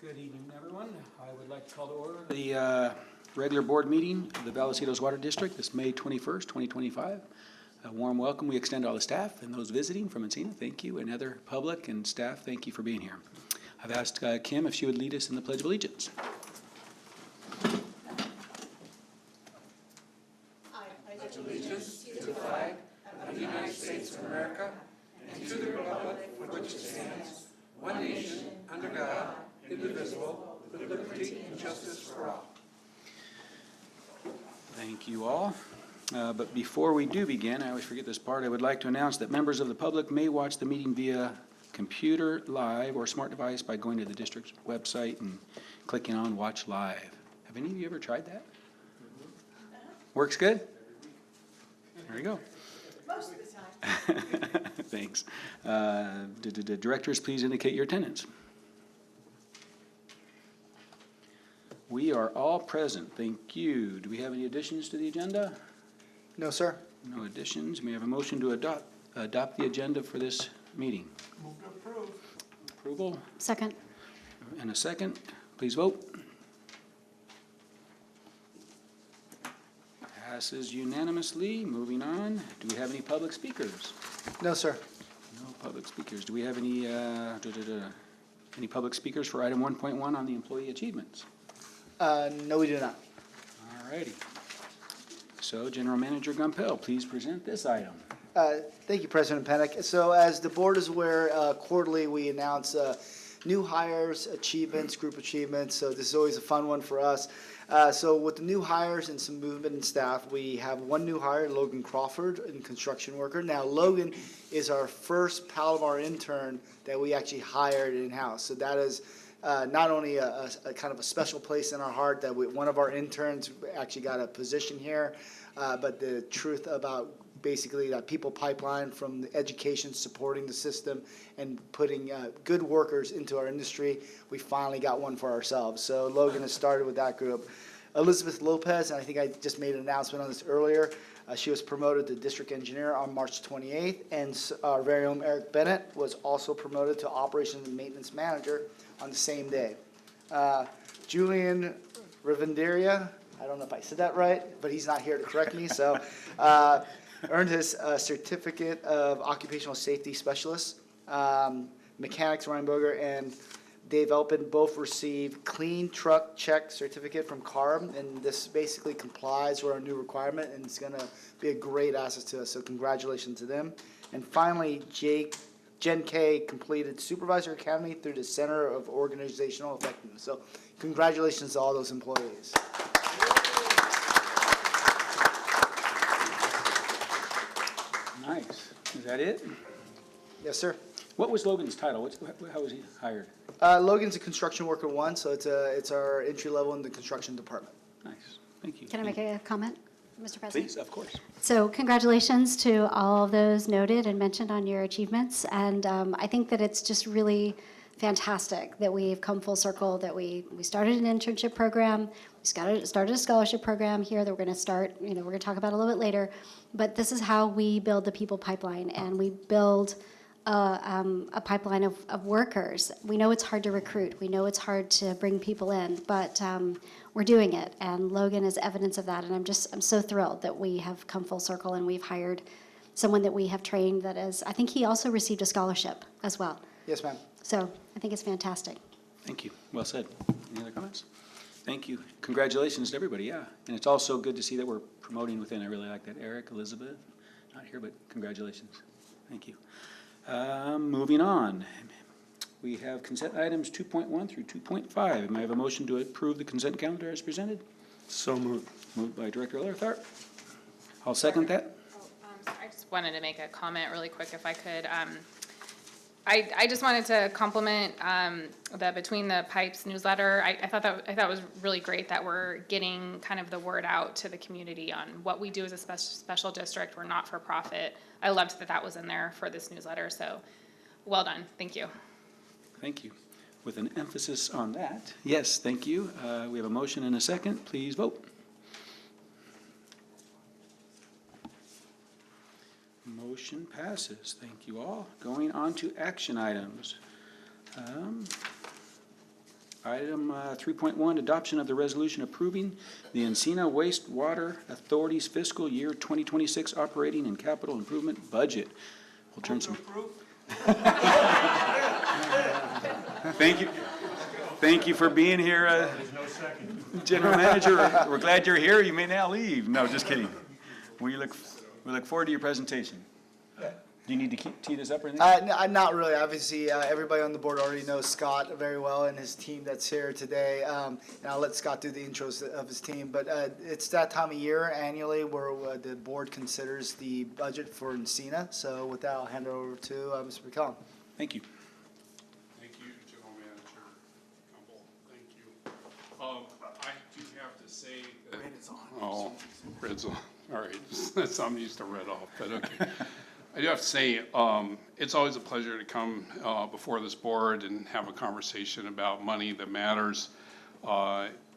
Good evening, everyone. I would like to call to order the regular board meeting of the Vallecitos Water District this May 21st, 2025. A warm welcome we extend to all the staff and those visiting from ENCINA. Thank you, and other public and staff, thank you for being here. I've asked Kim if she would lead us in the Pledge of Allegiance. I pledge allegiance to the flag of the United States of America and to the republic for which it stands, one nation, under God, indivisible, with liberty and justice for all. Thank you all. But before we do begin, I always forget this part, I would like to announce that members of the public may watch the meeting via computer, live, or smart device by going to the district's website and clicking on Watch Live. Have any of you ever tried that? Works good? There you go. Most of the time. Thanks. Directors, please indicate your attendance. We are all present. Thank you. Do we have any additions to the agenda? No, sir. No additions. May I have a motion to adopt the agenda for this meeting? Move to approve. Approval? Second. And a second. Please vote. Passes unanimously. Moving on. Do we have any public speakers? No, sir. No public speakers. Do we have any public speakers for item 1.1 on the employee achievements? No, we do not. All righty. So, General Manager Gumpel, please present this item. Thank you, President PENNOCK. So as the board is aware, quarterly we announce new hires, achievements, group achievements. So this is always a fun one for us. So with the new hires and some movement in staff, we have one new hire, Logan Crawford, a construction worker. Now, Logan is our first Palomar intern that we actually hired in-house. So that is not only a kind of a special place in our heart that one of our interns actually got a position here, but the truth about basically that people pipeline from the education supporting the system and putting good workers into our industry, we finally got one for ourselves. So Logan has started with that group. Elizabeth Lopez, and I think I just made an announcement on this earlier, she was promoted to district engineer on March 28th, and our very own Eric Bennett was also promoted to operations and maintenance manager on the same day. Julian Rivenderia, I don't know if I said that right, but he's not here to correct me, so earned his certificate of occupational safety specialist. Mechanics Ryan Boger and Dave Elpin both received clean truck check certificate from CARB, and this basically complies with our new requirement, and it's going to be a great asset to us, so congratulations to them. And finally, Jen K completed Supervisor Academy through the Center of Organizational Effectiveness. So congratulations to all those employees. Nice. Is that it? Yes, sir. What was Logan's title? How was he hired? Logan's a construction worker one, so it's our entry level in the construction department. Nice. Thank you. Can I make a comment, Mr. President? Please, of course. So congratulations to all of those noted and mentioned on your achievements. And I think that it's just really fantastic that we've come full circle, that we started an internship program, we started a scholarship program here that we're going to start, we're going to talk about a little bit later. But this is how we build the people pipeline, and we build a pipeline of workers. We know it's hard to recruit. We know it's hard to bring people in, but we're doing it. And Logan is evidence of that. And I'm so thrilled that we have come full circle and we've hired someone that we have trained that is, I think he also received a scholarship as well. Yes, ma'am. So I think it's fantastic. Thank you. Well said. Any other comments? Thank you. Congratulations to everybody, yeah. And it's also good to see that we're promoting within. I really like that. Eric, Elizabeth, not here, but congratulations. Thank you. Moving on. We have consent items 2.1 through 2.5. May I have a motion to approve the consent calendar as presented? So moved. Moved by Director Lerthardt. I'll second that. I just wanted to make a comment really quick if I could. I just wanted to compliment the Between the Pipes newsletter. I thought it was really great that we're getting kind of the word out to the community on what we do as a special district. We're not for profit. I loved that was in there for this newsletter. So well done. Thank you. Thank you. With an emphasis on that. Yes, thank you. We have a motion and a second. Please vote. Motion passes. Thank you all. Going on to action items. Item 3.1, adoption of the resolution approving the ENCINA Wastewater Authority's fiscal year 2026 operating and capital improvement budget. We'll turn some. Thank you. Thank you for being here, General Manager. We're glad you're here. You may now leave. No, just kidding. We look forward to your presentation. Do you need to tee this up or anything? Not really. Obviously, everybody on the board already knows Scott very well and his team that's here today. And I'll let Scott do the intros of his team. But it's that time of year annually where the board considers the budget for ENCINA. So with that, I'll hand it over to Mr. McCollum. Thank you. Thank you, General Manager Gumbel. Thank you. I do have to say that. Red is on. Oh, red's on. All right. I'm used to red off, but okay. I do have to say, it's always a pleasure to come before this board and have a conversation about money that matters.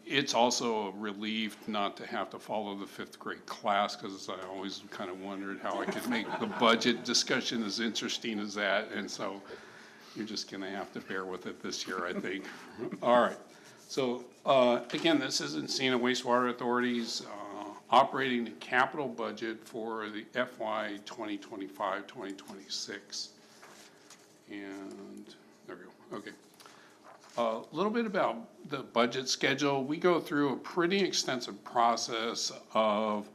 It's also a relief not to have to follow the 5th grade class, because I always kind of wondered how I could make the budget discussion as interesting as that, and so you're just going to have to bear with it this year, I think. All right. So again, this is ENCINA Wastewater Authority's operating and capital budget for the FY 2025-2026. And there we go. Okay. A little bit about the budget schedule. We go through a pretty extensive process of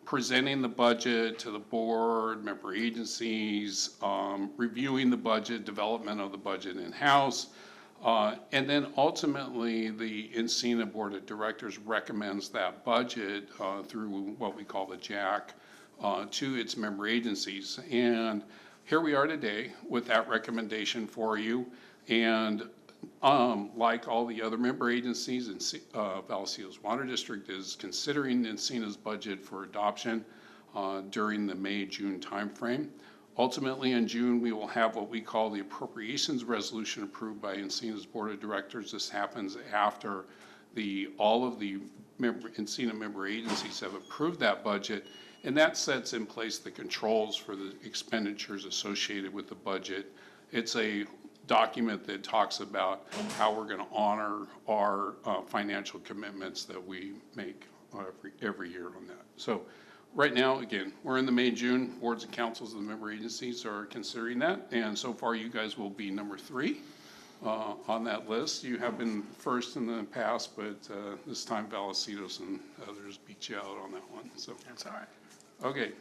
presenting the budget to the board, member agencies, reviewing the budget, development of the budget in-house, and then ultimately the ENCINA Board of Directors recommends that budget through what we call the JAC to its member agencies. And here we are today with that recommendation for you. And like all the other member agencies, Vallecitos Water District is considering ENCINA's budget for adoption during the May-June timeframe. Ultimately, in June, we will have what we call the appropriations resolution approved by ENCINA's Board of Directors. This happens after all of the ENCINA member agencies have approved that budget, and that sets in place the controls for the expenditures associated with the budget. It's a document that talks about how we're going to honor our financial commitments that we make every year on that. So right now, again, we're in the May-June. Boards and councils of the member agencies are considering that, and so far you guys will be number 3 on that list. You have been first in the past, but this time Vallecitos and others beat you out on that one. So That's all right. okay.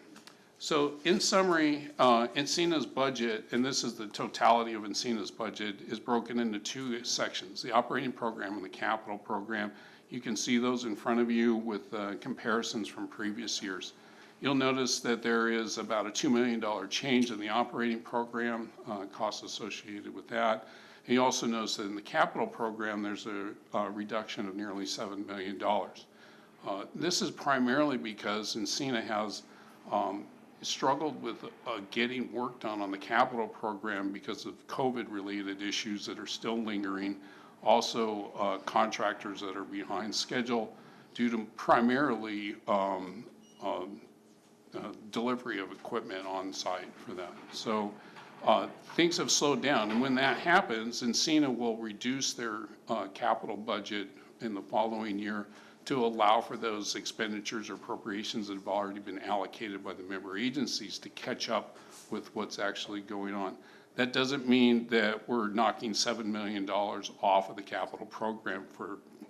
So in summary, ENCINA's budget, and this is the totality of ENCINA's budget, is broken into 2 sections, the operating program and the capital program. You can see those in front of you with comparisons from previous years. You'll notice that there is about a $2 million change in the operating program, costs associated with that. And you also notice that in the capital program, there's a reduction of nearly $7 million. This is primarily because ENCINA has struggled with getting work done on the capital program because of COVID-related issues that are still lingering. Also, contractors that are behind schedule due to primarily delivery of equipment on site for that. So things have slowed down, and when that happens, ENCINA will reduce their capital budget in the following year to allow for those expenditures or appropriations that have already been allocated by the member agencies to catch up with what's actually going on. That doesn't mean that we're knocking $7 million off of the capital program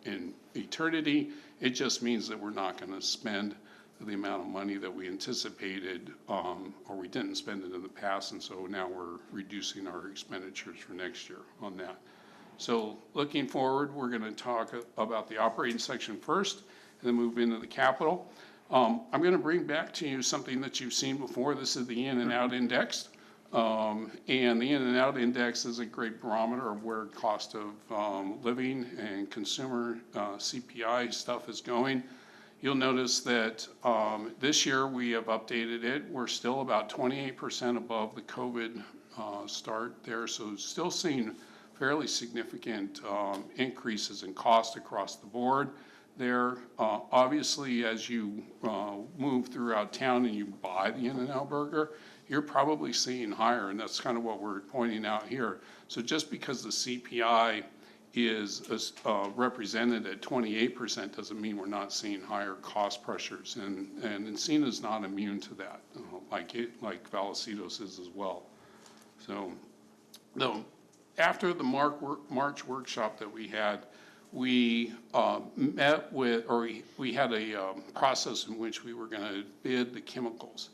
in eternity. It just means that we're not going to spend the amount of money that we anticipated, or we didn't spend it in the past, and so now we're reducing our expenditures for next year on that. So looking forward, we're going to talk about the operating section first, and then move into the capital. I'm going to bring back to you something that you've seen before. This is the in and out index. And the in and out index is a great barometer of where cost of living and consumer CPI stuff is going. You'll notice that this year we have updated it. We're still about 28% above the COVID start there, so still seeing fairly significant increases in cost across the board there. Obviously, as you move throughout town and you buy the In-N-Out burger, you're probably seeing higher, and that's kind of what we're pointing out here. So just because the CPI is represented at 28% doesn't mean we're not seeing higher cost pressures, and ENCINA is not immune to that, like Vallecitos is as well. So, no, after the March workshop that we had, we met with, or we had a process in which we were going to bid the chemicals.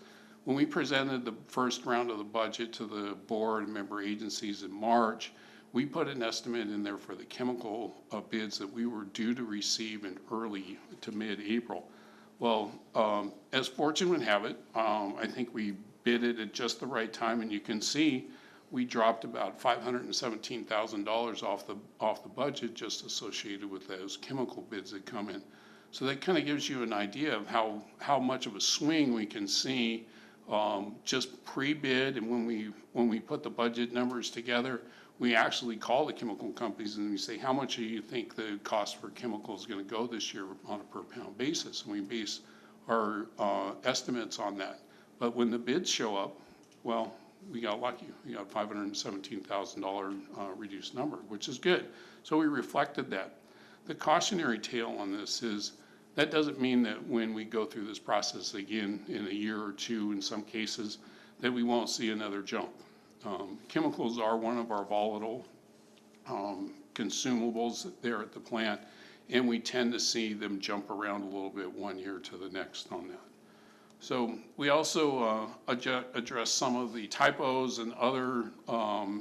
When we presented the first round of the budget to the board and member agencies in March, we put an estimate in there for the chemical bids that we were due to receive in early to mid-April. Well, as fortune would have it, I think we bid it at just the right time, and you can see we dropped about $517,000 off the budget just associated with those chemical bids that come in. So that kind of gives you an idea of how much of a swing we can see just pre-bid, and when we put the budget numbers together, we actually call the chemical companies and we say, how much do you think the cost for chemicals is going to go this year on a per pound basis? And we base our estimates on that. But when the bids show up, well, we got lucky. We got $517,000 reduced number, which is good. So we reflected that. The cautionary tale on this is that doesn't mean that when we go through this process again in a year or two, in some cases, that we won't see another jump. Chemicals are one of our volatile consumables there at the plant, and we tend to see them jump around a little bit one year to the next on that. So we also address some of the typos and other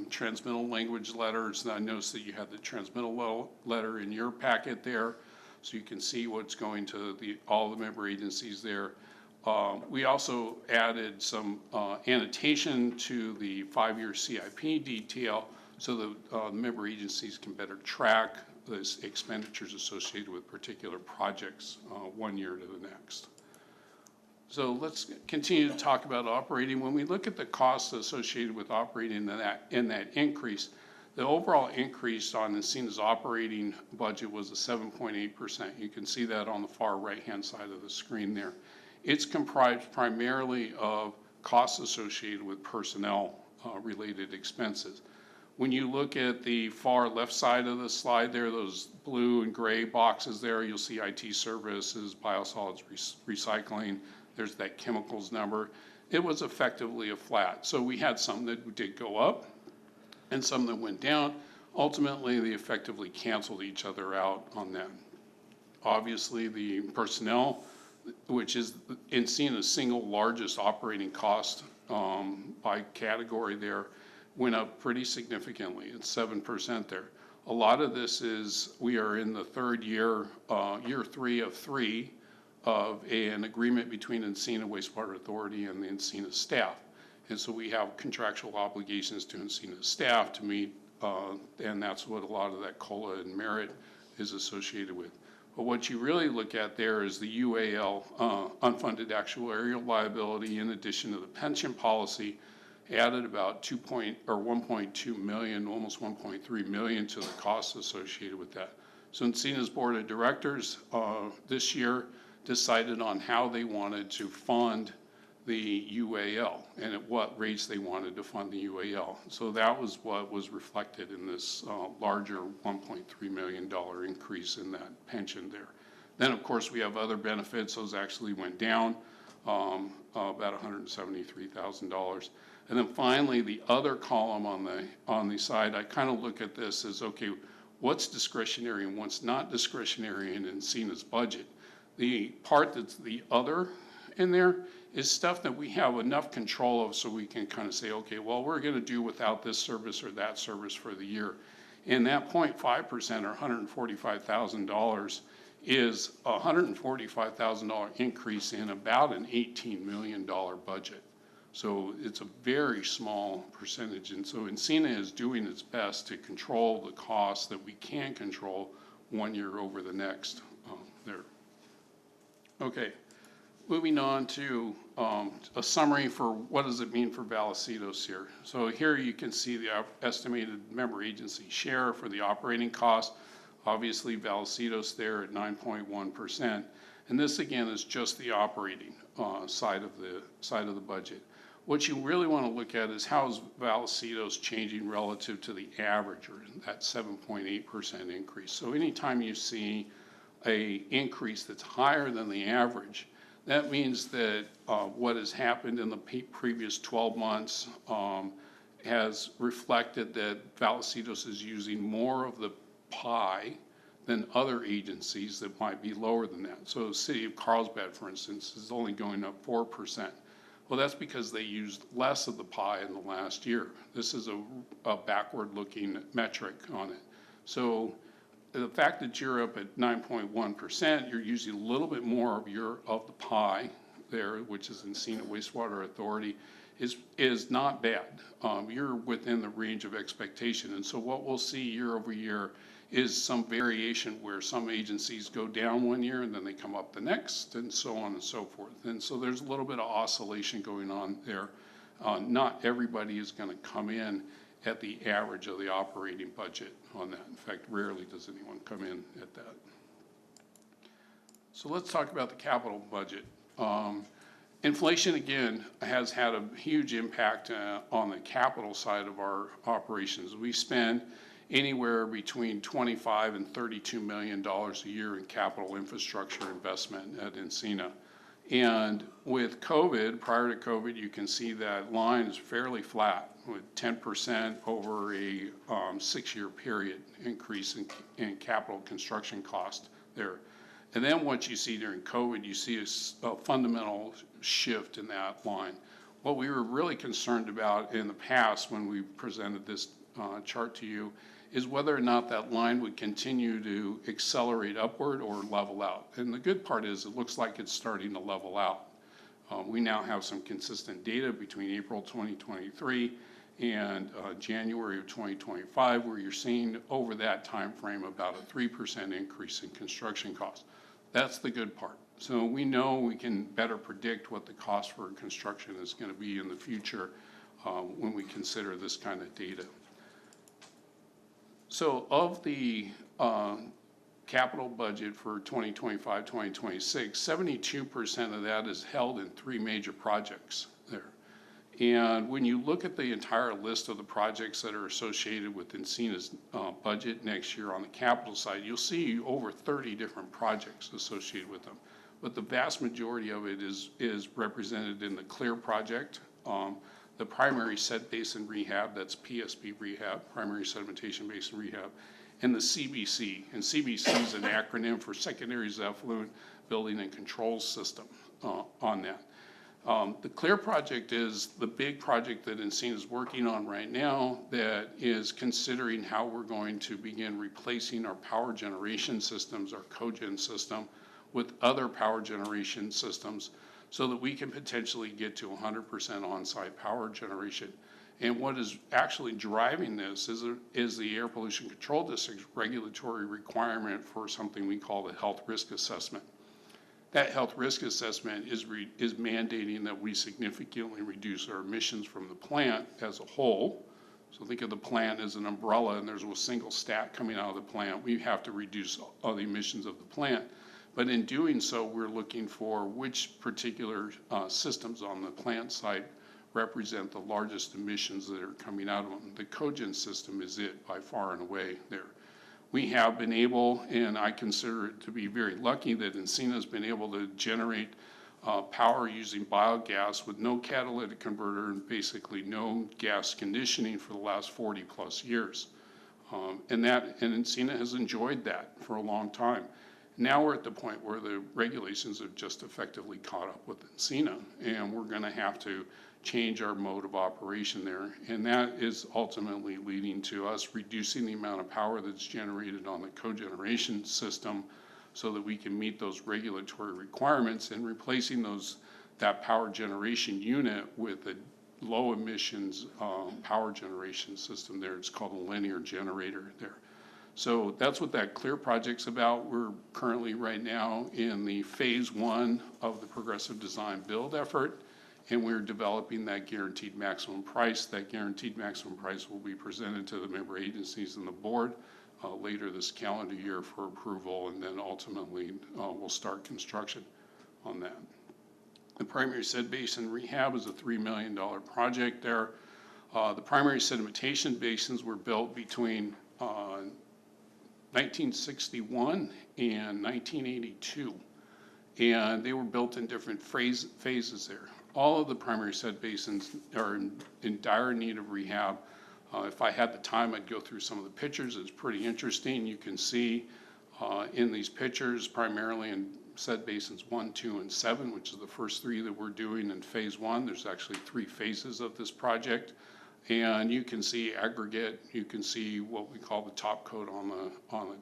transmittal language letters. I noticed that you had the transmittal letter in your packet there, so you can see what's going to all the member agencies there. We also added some annotation to the 5-year CIP detail so that member agencies can better track the expenditures associated with particular projects one year to the next. So let's continue to talk about operating. When we look at the costs associated with operating in that increase, the overall increase on ENCINA's operating budget was a 7.8%. You can see that on the far right-hand side of the screen there. It's comprised primarily of costs associated with personnel related expenses. When you look at the far left side of the slide there, those blue and gray boxes there, you'll see IT services, biosolids recycling, there's that chemicals number. It was effectively a flat. So we had some that did go up and some that went down. Ultimately, they effectively canceled each other out on that. Obviously, the personnel, which is ENCINA's single largest operating cost by category there, went up pretty significantly. It's 7% there. A lot of this is we are in the third year, year 3 of 3 of an agreement between ENCINA Wastewater Authority and the ENCINA staff. And so we have contractual obligations to ENCINA staff to meet, and that's what a lot of that COLA and merit is associated with. But what you really look at there is the UAL, unfunded actuarial liability, in addition to the pension policy, added about 1.2 million, almost 1.3 million to the costs associated with that. So ENCINA's board of directors this year decided on how they wanted to fund the UAL and at what rates they wanted to fund the UAL. So that was what was reflected in this larger $1.3 million increase in that pension there. Then, of course, we have other benefits. Those actually went down about $173,000. And then finally, the other column on the side, I kind of look at this as, okay, what's discretionary and what's not discretionary in ENCINA's budget? The part that's the other in there is stuff that we have enough control of so we can kind of say, okay, well, we're going to do without this service or that service for the year. And that 0.5% or $145,000 is a $145,000 increase in about an $18 million budget. So it's a very small percentage. And so ENCINA is doing its best to control the costs that we can control one year over the next there. Okay. Moving on to a summary for what does it mean for Vallecitos here. So here you can see the estimated member agency share for the operating cost. Obviously Vallecitos there at 9.1%. And this again is just the operating side of the budget. What you really want to look at is how is Vallecitos changing relative to the average, or that 7.8% increase. So anytime you see a increase that's higher than the average, that means that what has happened in the previous 12 months has reflected that Vallecitos is using more of the pie than other agencies that might be lower than that. So the city of Carlsbad, for instance, is only going up 4%. Well, that's because they used less of the pie in the last year. This is a backward-looking metric on it. So the fact that you're up at 9.1%, you're using a little bit more of the pie there, which is ENCINA Wastewater Authority, is not bad. You're within the range of expectation. And so what we'll see year over year is some variation where some agencies go down one year and then they come up the next, and so on and so forth. And so there's a little bit of oscillation going on there. Not everybody is going to come in at the average of the operating budget on that. In fact, rarely does anyone come in at that. So let's talk about the capital budget. Inflation, again, has had a huge impact on the capital side of our operations. We spend anywhere between $25 and $32 million a year in capital infrastructure investment at ENCINA. And with COVID, prior to COVID, you can see that line is fairly flat with 10% over a 6-year period increase in capital construction cost there. And then what you see during COVID, you see a fundamental shift in that line. What we were really concerned about in the past when we presented this chart to you is whether or not that line would continue to accelerate upward or level out. And the good part is it looks like it's starting to level out. We now have some consistent data between April 2023 and January of 2025, where you're seeing over that time frame about a 3% increase in construction costs. That's the good part. So we know we can better predict what the cost for construction is going to be in the future when we consider this kind of data. So of the capital budget for 2025, 2026, 72% of that is held in 3 major projects there. And when you look at the entire list of the projects that are associated with ENCINA's budget next year on the capital side, you'll see over 30 different projects associated with them. But the vast majority of it is represented in the CLEAR project, the primary set basin rehab, that's PSB rehab, primary sedimentation basin rehab, and the CBC. And CBC is an acronym for Secondary Effluent Building and Control System on that. The CLEAR project is the big project that ENCINA is working on right now that is considering how we're going to begin replacing our power generation systems, our cogen system, with other power generation systems so that we can potentially get to 100% on-site power generation. And what is actually driving this is the Air Pollution Control District's regulatory requirement for something we call the health risk assessment. That health risk assessment is mandating that we significantly reduce our emissions from the plant as a whole. So think of the plant as an umbrella and there's a single stack coming out of the plant. We have to reduce all the emissions of the plant. But in doing so, we're looking for which particular systems on the plant site represent the largest emissions that are coming out of them. The cogen system is it by far and away there. We have been able, and I consider it to be very lucky that ENCINA has been able to generate power using biogas with no catalytic converter and basically no gas conditioning for the last 40 plus years. And ENCINA has enjoyed that for a long time. Now we're at the point where the regulations have just effectively caught up with ENCINA, and we're going to have to change our mode of operation there. And that is ultimately leading to us reducing the amount of power that's generated on the cogeneration system so that we can meet those regulatory requirements and replacing that power generation unit with a low emissions power generation system there. It's called a linear generator there. So that's what that CLEAR project's about. We're currently right now in the phase 1 of the progressive design build effort, and we're developing that guaranteed maximum price. That guaranteed maximum price will be presented to the member agencies and the board later this calendar year for approval, and then ultimately we'll start construction on that. The primary sed basin rehab is a $3 million project there. The primary sedimentation basins were built between 1961 and 1982. And they were built in different phases there. All of the primary sed basins are in dire need of rehab. If I had the time, I'd go through some of the pictures. It's pretty interesting. You can see in these pictures, primarily in sed basins 1, 2, and 7, which is the first 3 that we're doing in phase 1. There's actually 3 phases of this project. And you can see aggregate, you can see what we call the top coat on the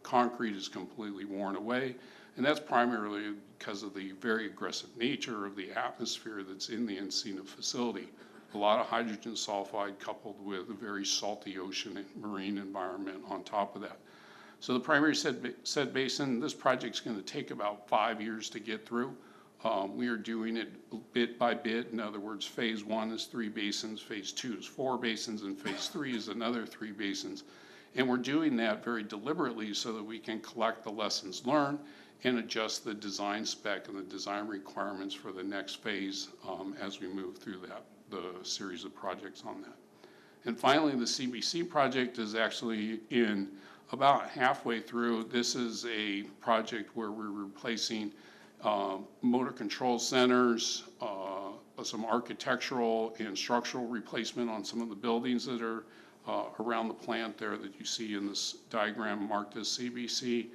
concrete is completely worn away. And that's primarily because of the very aggressive nature of the atmosphere that's in the ENCINA facility. A lot of hydrogen sulfide coupled with a very salty ocean and marine environment on top of that. So the primary sed basin, this project's going to take about 5 years to get through. We are doing it bit by bit. In other words, phase 1 is 3 basins, phase 2 is 4 basins, and phase 3 is another 3 basins. And we're doing that very deliberately so that we can collect the lessons learned and adjust the design spec and the design requirements for the next phase as we move through the series of projects on that. And finally, the CBC project is actually in about halfway through. This is a project where we're replacing motor control centers, some architectural and structural replacement on some of the buildings that are around the plant there that you see in this diagram marked as CBC.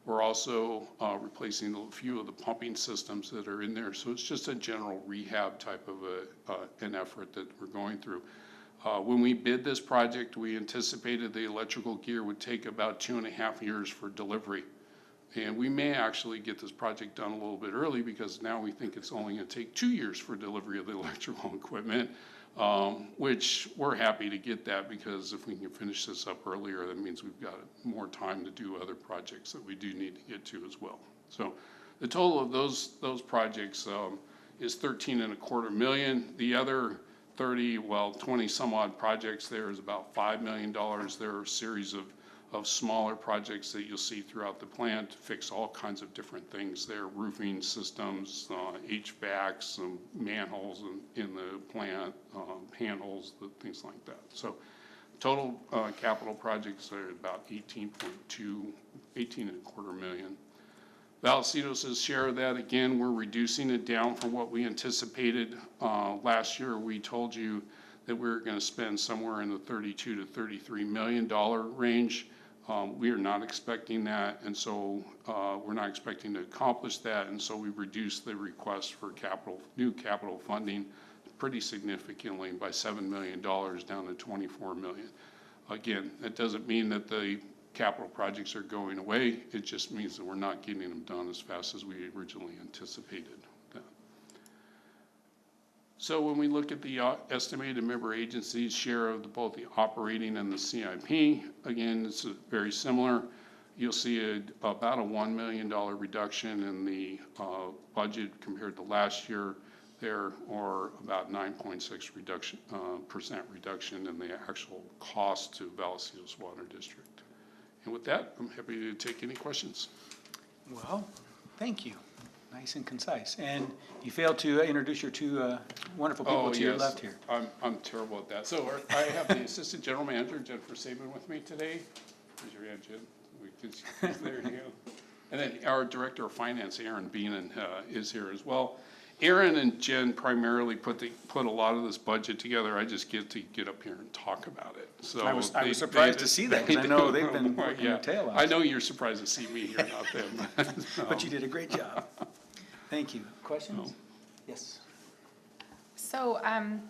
We're also replacing a few of the pumping systems that are in there. So it's just a general rehab type of an effort that we're going through. When we bid this project, we anticipated the electrical gear would take about 2.5 years for delivery. And we may actually get this project done a little bit early because now we think it's only going to take 2 years for delivery of the electrical equipment, which we're happy to get that because if we can finish this up earlier, that means we've got more time to do other projects that we do need to get to as well. So the total of those projects is $13.25 million. The other 20 some odd projects there is about $5 million. There are a series of smaller projects that you'll see throughout the plant to fix all kinds of different things there, roofing systems, HVAC, some manholes in the plant, panels, things like that. So total capital projects are about $18.25 million. Vallecitos' share of that, again, we're reducing it down from what we anticipated. Last year, we told you that we were going to spend somewhere in the $32 to $33 million range. We are not expecting that, and so we're not expecting to accomplish that, and so we reduced the request for new capital funding pretty significantly by $7 million down to $24 million. Again, that doesn't mean that the capital projects are going away. It just means that we're not getting them done as fast as we originally anticipated. So when we look at the estimated member agencies' share of both the operating and the CIP, again, it's very similar. You'll see about a $1 million reduction in the budget compared to last year there, or about 9.6% reduction in the actual cost to Vallecitos Water District. And with that, I'm happy to take any questions. Well, thank you. Nice and concise. And you failed to introduce your 2 wonderful people to your left here. I'm terrible at that. So I have the Assistant General Manager, Jennifer Saban, with me today. Raise your hand, Jen. There you go. And then our Director of Finance, Aaron Beenan, is here as well. Aaron and Jen primarily put a lot of this budget together. I just get to get up here and talk about it. So I was surprised to see that because I know they've been working their tail off. I know you're surprised to see me here, not them. But you did a great job. Thank you. Questions? Yes. So I'm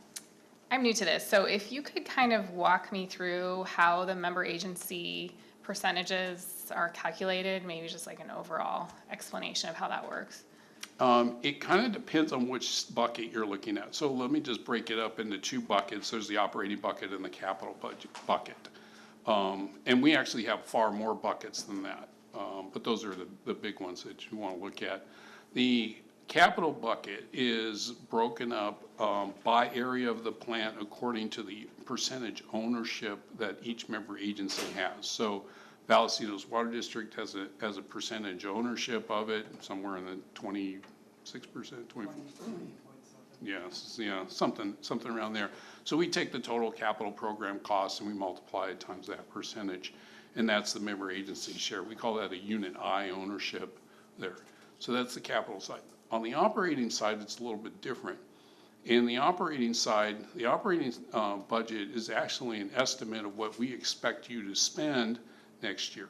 new to this, so if you could kind of walk me through how the member agency percentages are calculated, maybe just like an overall explanation of how that works. It kind of depends on which bucket you're looking at. So let me just break it up into 2 buckets. There's the operating bucket and the capital budget bucket. And we actually have far more buckets than that. But those are the big ones that you want to look at. The capital bucket is broken up by area of the plant according to the percentage ownership that each member agency has. So Vallecitos Water District has a percentage ownership of it, somewhere in the 26%, 20. Yes, yeah, something around there. So we take the total capital program cost and we multiply it times that percentage, and that's the member agency share. We call that a unit I ownership there. So that's the capital side. On the operating side, it's a little bit different. In the operating side, the operating budget is actually an estimate of what we expect you to spend next year.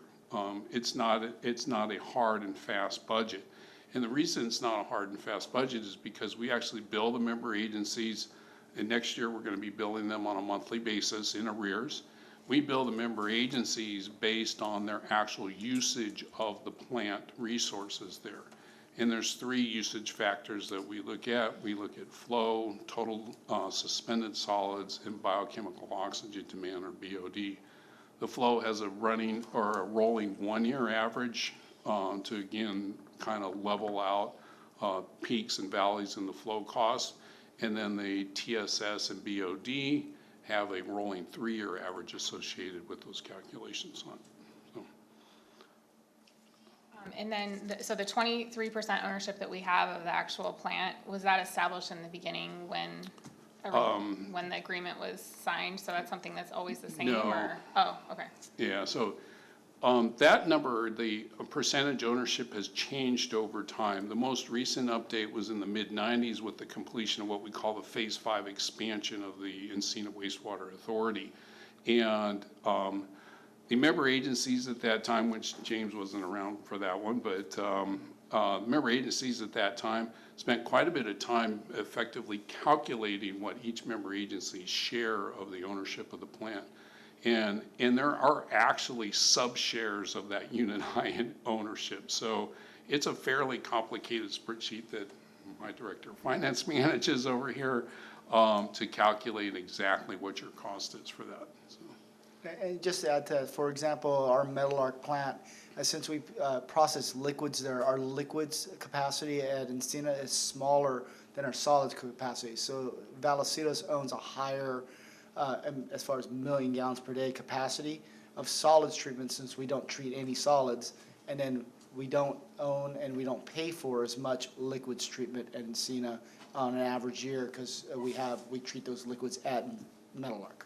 It's not a hard and fast budget. And the reason it's not a hard and fast budget is because we actually bill the member agencies, and next year we're going to be billing them on a monthly basis in arrears. We bill the member agencies based on their actual usage of the plant resources there. And there's 3 usage factors that we look at. We look at flow, total suspended solids, and biochemical oxygen demand, or BOD. The flow has a running or a rolling 1-year average to, again, kind of level out peaks and valleys in the flow costs. And then the TSS and BOD have a rolling 3-year average associated with those calculations on it. And then, so the 23% ownership that we have of the actual plant, was that established in the beginning when the agreement was signed? So that's something that's always the same? No. Or, oh, okay. Yeah, so that number, the percentage ownership has changed over time. The most recent update was in the mid-90s with the completion of what we call the Phase 5 expansion of the ENCINA Wastewater Authority. And the member agencies at that time, which James wasn't around for that one, but member agencies at that time spent quite a bit of time effectively calculating what each member agency's share of the ownership of the plant. And there are actually sub-shares of that unit I ownership. So it's a fairly complicated spreadsheet that my director of finance manages over here to calculate exactly what your cost is for that. So. And just to add to that, for example, our Metal Arc plant, since we process liquids there, our liquids capacity at ENCINA is smaller than our solids capacity. So Vallecitos owns a higher, as far as million gallons per day capacity of solids treatment, since we don't treat any solids. And then we don't own and we don't pay for as much liquids treatment at ENCINA on an average year, because we treat those liquids at Metal Arc.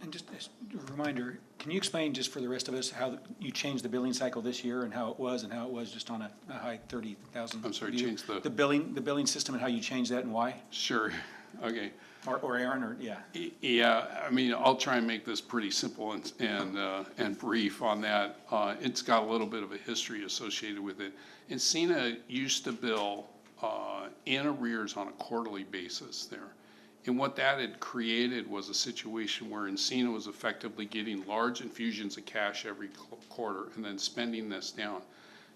And just as a reminder, can you explain just for the rest of us how you changed the billing cycle this year and how it was just on a high 30,000? I'm sorry, view? change the billing system and how you changed that and why? Sure, okay. Or Aaron, or, yeah. Yeah, I mean, I'll try and make this pretty simple and brief on that. It's got a little bit of a history associated with it. ENCINA used to bill in arrears on a quarterly basis there. And what that had created was a situation where ENCINA was effectively getting large infusions of cash every quarter and then spending this down.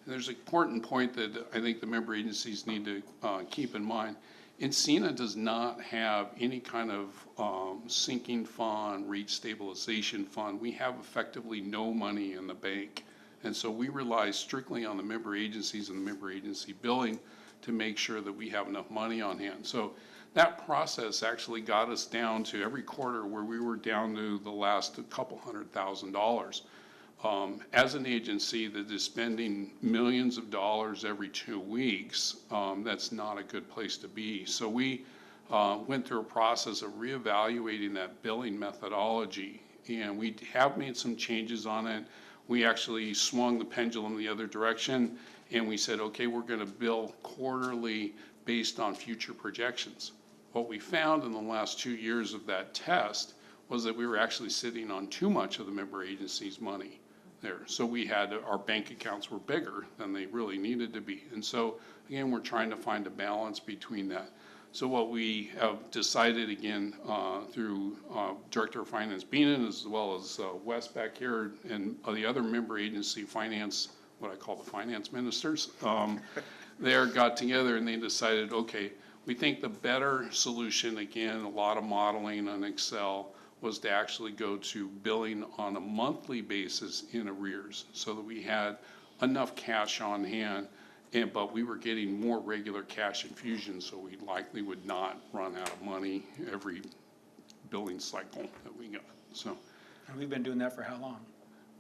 And there's an important point that I think the member agencies need to keep in mind. ENCINA does not have any kind of sinking fund, rate stabilization fund. We have effectively no money in the bank. And so we rely strictly on the member agencies and the member agency billing to make sure that we have enough money on hand. So that process actually got us down to every quarter where we were down to the last couple $100,000. As an agency that is spending millions of dollars every 2 weeks, that's not a good place to be. So we went through a process of reevaluating that billing methodology, and we have made some changes on it. We actually swung the pendulum the other direction, and we said, okay, we're going to bill quarterly based on future projections. What we found in the last 2 years of that test was that we were actually sitting on too much of the member agency's money there. So we had, our bank accounts were bigger than they really needed to be. And so, again, we're trying to find a balance between that. So what we have decided, again, through Director of Finance Beenan, as well as Wes back here, and the other member agency finance, what I call the finance ministers, they got together and they decided, okay, we think the better solution, again, a lot of modeling on Excel, was to actually go to billing on a monthly basis in arrears, so that we had enough cash on hand, but we were getting more regular cash infusions, so we likely would not run out of money every billing cycle that we got. So, And we've been doing that for how long?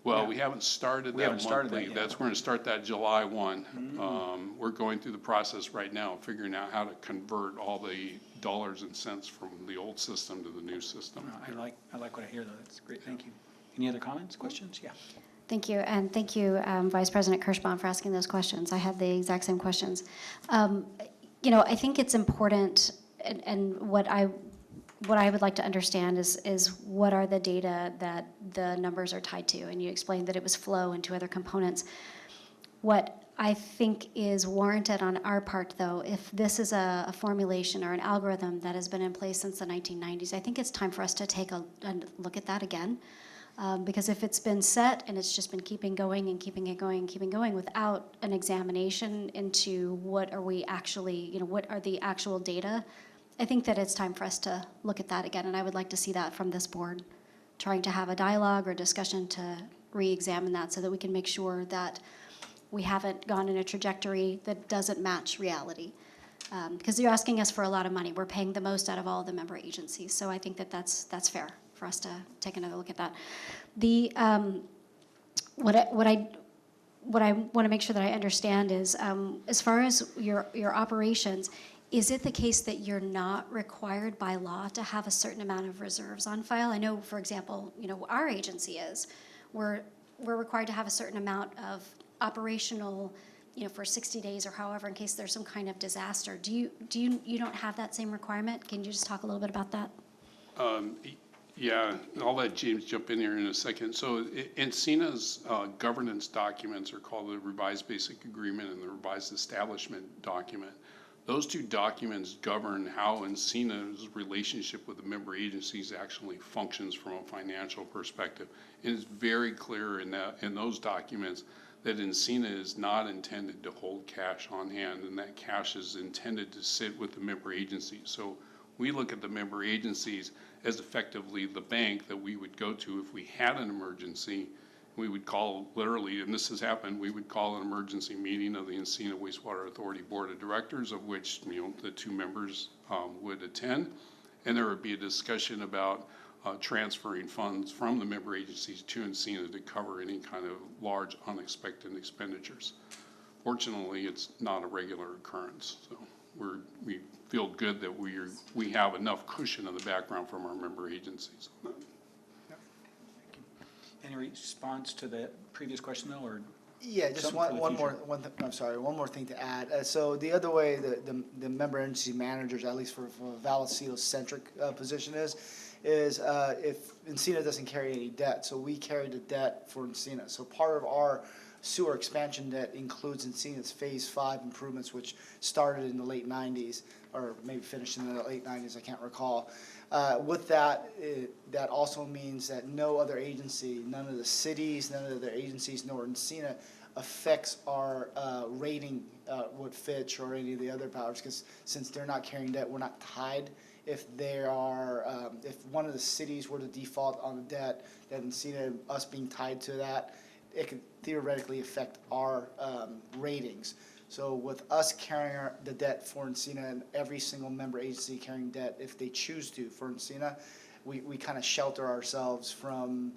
Well, Yeah. we haven't started We that haven't started that monthly. yet. That's, we're gonna start that July 1. We're going through the process right now, figuring out how to convert all the dollars and cents from the old system to the new system. I like what I hear, though. That's great. Thank you. Any other comments, questions? Yeah. Thank you, and thank you, Vice President Kirschbaum, for asking those questions. I had the exact same questions. I think it's important, and what I would like to understand is what are the data that the numbers are tied to? And you explained that it was flow and 2 other components. What I think is warranted on our part, though, if this is a formulation or an algorithm that has been in place since the 1990s, I think it's time for us to take a look at that again. Because if it's been set and it's just been keeping going and keeping it going and keeping going without an examination into what are we actually, what are the actual data, I think that it's time for us to look at that again. And I would like to see that from this board, trying to have a dialogue or discussion to re-examine that so that we can make sure that we haven't gone in a trajectory that doesn't match reality. Because you're asking us for a lot of money. We're paying the most out of all the member agencies. So I think that that's fair for us to take another look at that. The what I want to make sure that I understand is, as far as your operations, is it the case that you're not required by law to have a certain amount of reserves on file? I know, for example, our agency is. We're required to have a certain amount of operational, for 60 days or however, in case there's some kind of disaster. You don't have that same requirement? Can you just talk a little bit about that? Yeah, I'll let James jump in here in a second. So ENCINA's governance documents are called the Revised Basic Agreement and the Revised Establishment Document. Those 2 documents govern how ENCINA's relationship with the member agencies actually functions from a financial perspective. And it's very clear in those documents that ENCINA is not intended to hold cash on hand, and that cash is intended to sit with the member agencies. So we look at the member agencies as effectively the bank that we would go to if we had an emergency. We would call, literally, and this has happened, we would call an emergency meeting of the ENCINA Wastewater Authority Board of Directors, of which the 2 members would attend, and there would be a discussion about transferring funds from the member agencies to ENCINA to cover any kind of large unexpected expenditures. Fortunately, it's not a regular occurrence, so we feel good that we have enough cushion in the background from our member agencies on that. Any response to the previous question, though, or? Yeah, just Something for the one more, future. one more thing to add. So the other way the member agency managers, at least for a Vallecitos centric position is if ENCINA doesn't carry any debt, so we carry the debt for ENCINA. So part of our sewer expansion debt includes ENCINA's Phase 5 improvements, which started in the late 90s, or maybe finished in the late 90s, I can't recall. With that, that also means that no other agency, none of the cities, none of the other agencies, nor ENCINA affects our rating with Fitch or any of the other powers, because since they're not carrying debt, we're not tied. If if one of the cities were to default on the debt, then ENCINA, us being tied to that, it could theoretically affect our ratings. So with us carrying the debt for ENCINA and every single member agency carrying debt, if they choose to for ENCINA, we kind of shelter ourselves from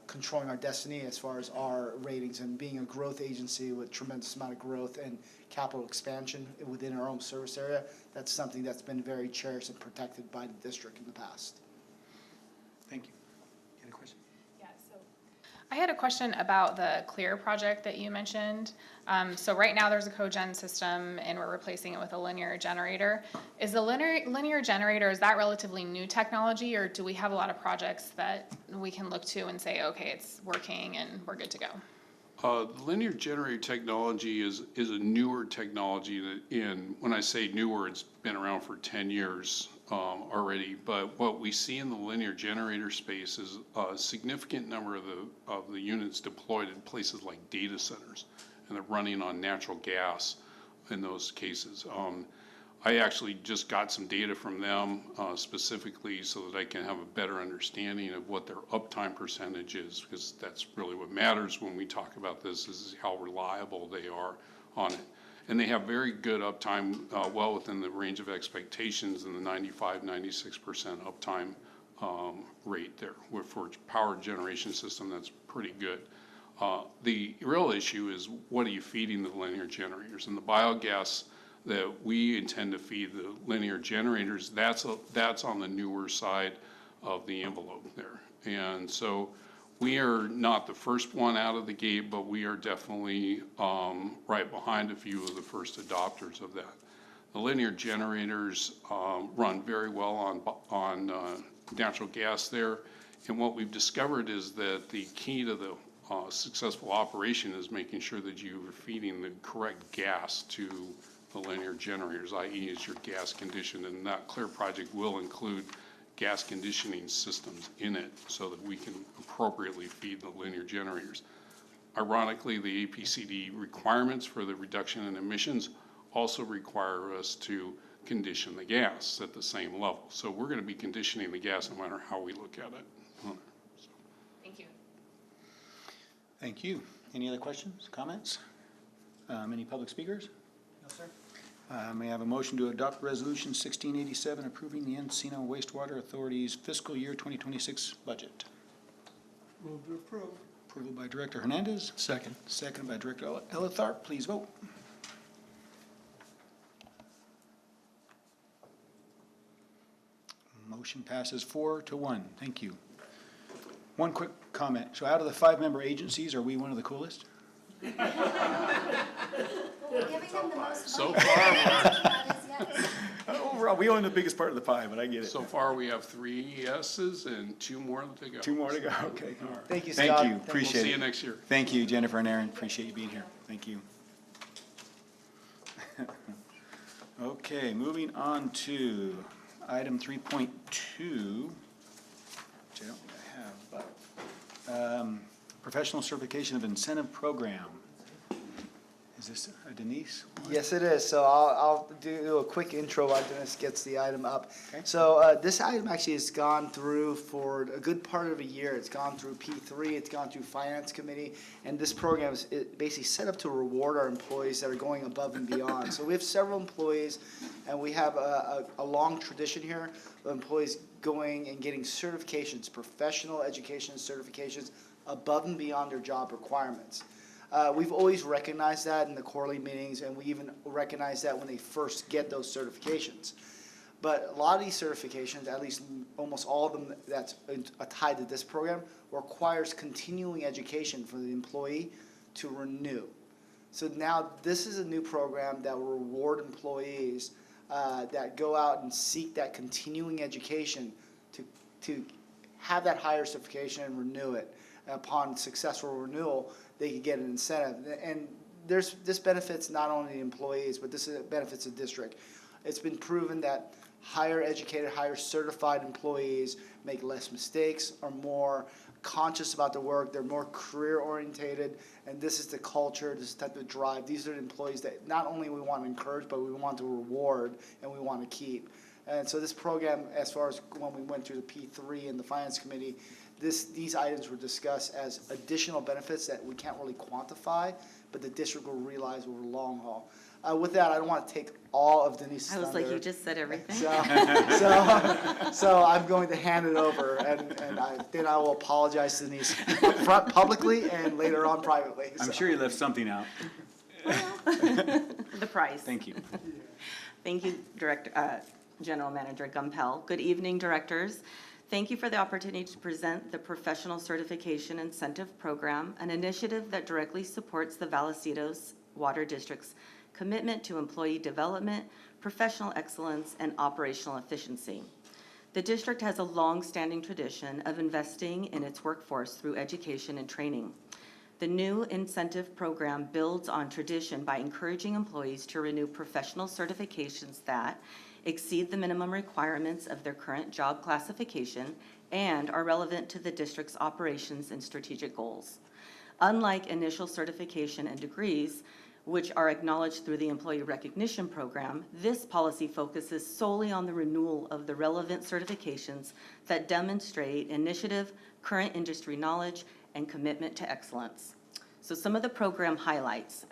controlling our destiny as far as our ratings, and being a growth agency with tremendous amount of growth and capital expansion within our own service area. That's something that's been very cherished and protected by the district in the past. Thank you. Any question? Yeah, so I had a question about the CLEAR project that you mentioned. So right now there's a cogen system and we're replacing it with a linear generator. Is the linear generator, is that relatively new technology, or do we have a lot of projects that we can look to and say, okay, it's working and we're good to go? The linear generator technology is a newer technology when I say newer, it's been around for 10 years already. But what we see in the linear generator space is a significant number of the units deployed in places like data centers, and they're running on natural gas in those cases. I actually just got some data from them specifically so that I can have a better understanding of what their uptime percentage is, because that's really what matters when we talk about this, is how reliable they are on it. And they have very good uptime, well within the range of expectations in the 95-96% uptime rate there. For power generation system, that's pretty good. The real issue is, what are you feeding the linear generators? And the biogas that we intend to feed the linear generators, that's on the newer side of the envelope there. And so we are not the first one out of the gate, but we are definitely right behind a few of the first adopters of that. The linear generators run very well on natural gas there. And what we've discovered is that the key to the successful operation is making sure that you are feeding the correct gas to the linear generators, i.e. is your gas conditioned. And that CLEAR project will include gas conditioning systems in it so that we can appropriately feed the linear generators. Ironically, the APCD requirements for the reduction in emissions also require us to condition the gas at the same level. So we're going to be conditioning the gas no matter how we look at it. Thank you. Thank you. Any other questions, comments? Any public speakers? No, sir. May I have a motion to adopt Resolution 1687 approving the ENCINA Wastewater Authority's fiscal year 2026 budget? Move to approve. Approval by Director Hernandez. Second. Second by Director Elitharp. Please vote. Motion passes 4-1. Thank you. One quick comment. So out of the 5-member agencies, are we one of the coolest? We're giving them the most So money. far, That is yes. Overall, we own the biggest part of the pie, but I get it. so far we have 3 yeses and 2 more to go. 2 more to go. Okay. All right. Thank you, Scott. Thank you. Thank you. Appreciate We'll see it. you next year. Thank you, Jennifer and Aaron. Appreciate you being here. Thank you. Okay, moving on to item 3.2, which I don't have, but professional certification of incentive program. Is this Denise? Yes, it is. So I'll do a quick intro while Dennis gets the item up. Okay. So this item actually has gone through for a good part of a year. It's gone through P3, it's gone through Finance Committee, and this program is basically set up to reward our employees that are going above and beyond. So we have several employees, and we have a long tradition here of employees going and getting certifications, professional education certifications above and beyond their job requirements. We've always recognized that in the quarterly meetings, and we even recognize that when they first get those certifications. But a lot of these certifications, at least almost all of them that's tied to this program, requires continuing education for the employee to renew. So now this is a new program that will reward employees that go out and seek that continuing education to have that higher certification and renew it. Upon successful renewal, they could get an incentive. And this benefits not only the employees, but this benefits the district. It's been proven that higher educated, higher certified employees make less mistakes, are more conscious about their work, they're more career orientated, and this is the culture, this is the type of drive. These are the employees that not only we want to encourage, but we want to reward and we want to keep. And so this program, as far as when we went through the P3 and the Finance Committee, these items were discussed as additional benefits that we can't really quantify, but the district will realize over the long haul. With that, I don't want to take all of Denise's thunder. I was like, you just said everything. So I'm going to hand it over, and then I will apologize to Denise up front publicly and later on privately. I'm sure you left something out. The price. Thank you. Thank you, General Manager Gumpel. Good evening, directors. Thank you for the opportunity to present the Professional Certification Incentive Program, an initiative that directly supports the Vallecitos Water District's commitment to employee development, professional excellence, and operational efficiency. The district has a long-standing tradition of investing in its workforce through education and training. The new incentive program builds on tradition by encouraging employees to renew professional certifications that exceed the minimum requirements of their current job classification and are relevant to the district's operations and strategic goals. Unlike initial certification and degrees, which are acknowledged through the Employee Recognition Program, this policy focuses solely on the renewal of the relevant certifications that demonstrate initiative, current industry knowledge, and commitment to excellence. So some of the program highlights: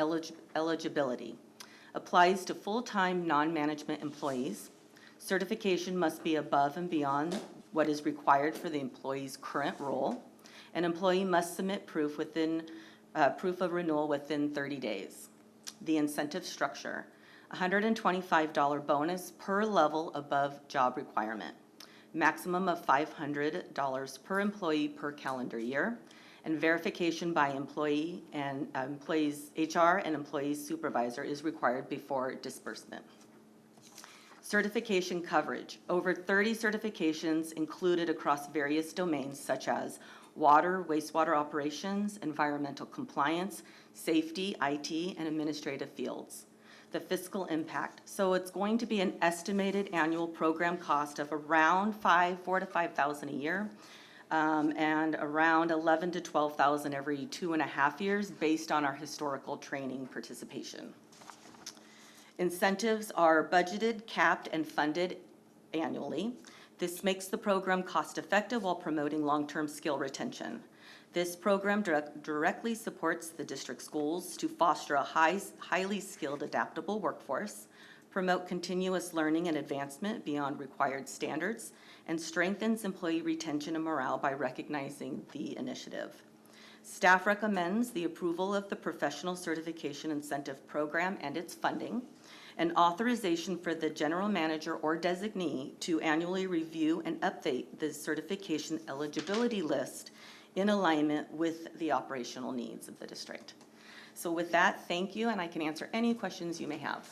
eligibility. Applies to full-time non-management employees. Certification must be above and beyond what is required for the employee's current role. An employee must submit proof of renewal within 30 days. The incentive structure, $125 bonus per level above job requirement, maximum of $500 per employee per calendar year, and verification by employee and employees' HR and employees' supervisor is required before disbursement. Certification coverage, over 30 certifications included across various domains such as water, wastewater operations, environmental compliance, safety, IT, and administrative fields. The fiscal impact, so it's going to be an estimated annual program cost of around $4,000 to $5,000 a year, and around $11,000 to $12,000 every 2.5 years based on our historical training participation. Incentives are budgeted, capped, and funded annually. This makes the program cost-effective while promoting long-term skill retention. This program directly supports the district schools to foster a highly skilled, adaptable workforce, promote continuous learning and advancement beyond required standards, and strengthens employee retention and morale by recognizing the initiative. Staff recommends the approval of the Professional Certification Incentive Program and its funding, and authorization for the general manager or designee to annually review and update the certification eligibility list in alignment with the operational needs of the district. So with that, thank you, and I can answer any questions you may have.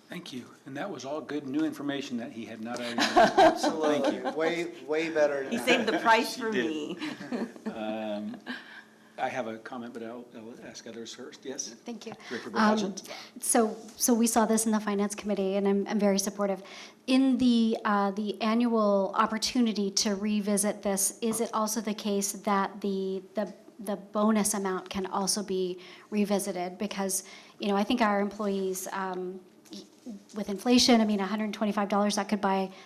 Thank you. And that was all good new information that he had not already known. Absolutely. Thank you. Way better. He saved the price She for did. me. I have a comment, but I'll ask others first. Yes? Thank you. Director Bertelsen? So we saw this in the Finance Committee, and I'm very supportive. In the annual opportunity to revisit this, is it also the case that the bonus amount can also be revisited? Because, you know, I think our employees, with inflation, I mean, $125,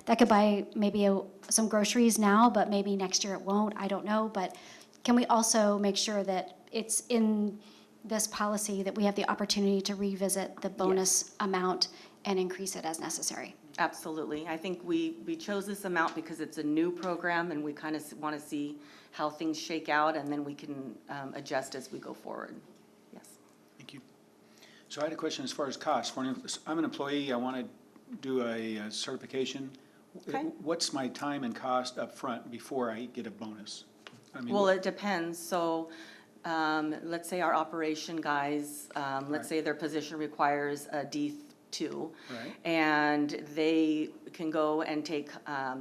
that could buy maybe some groceries now, but maybe next year it won't. I don't know. But can we also make sure that it's in this policy that we have the opportunity to revisit the bonus amount and increase it as necessary? Absolutely. I think we chose this amount because it's a new program, and we kind of want to see how things shake out, and then we can adjust as we go forward. Yes. Thank you. So I had a question as far as cost. I'm an employee, I want to do a certification. Okay. What's my time and cost up front before I get a bonus? I mean, Well, it depends. So let's say our operation guys, let's say their position requires a D2. Right. And they can go and take,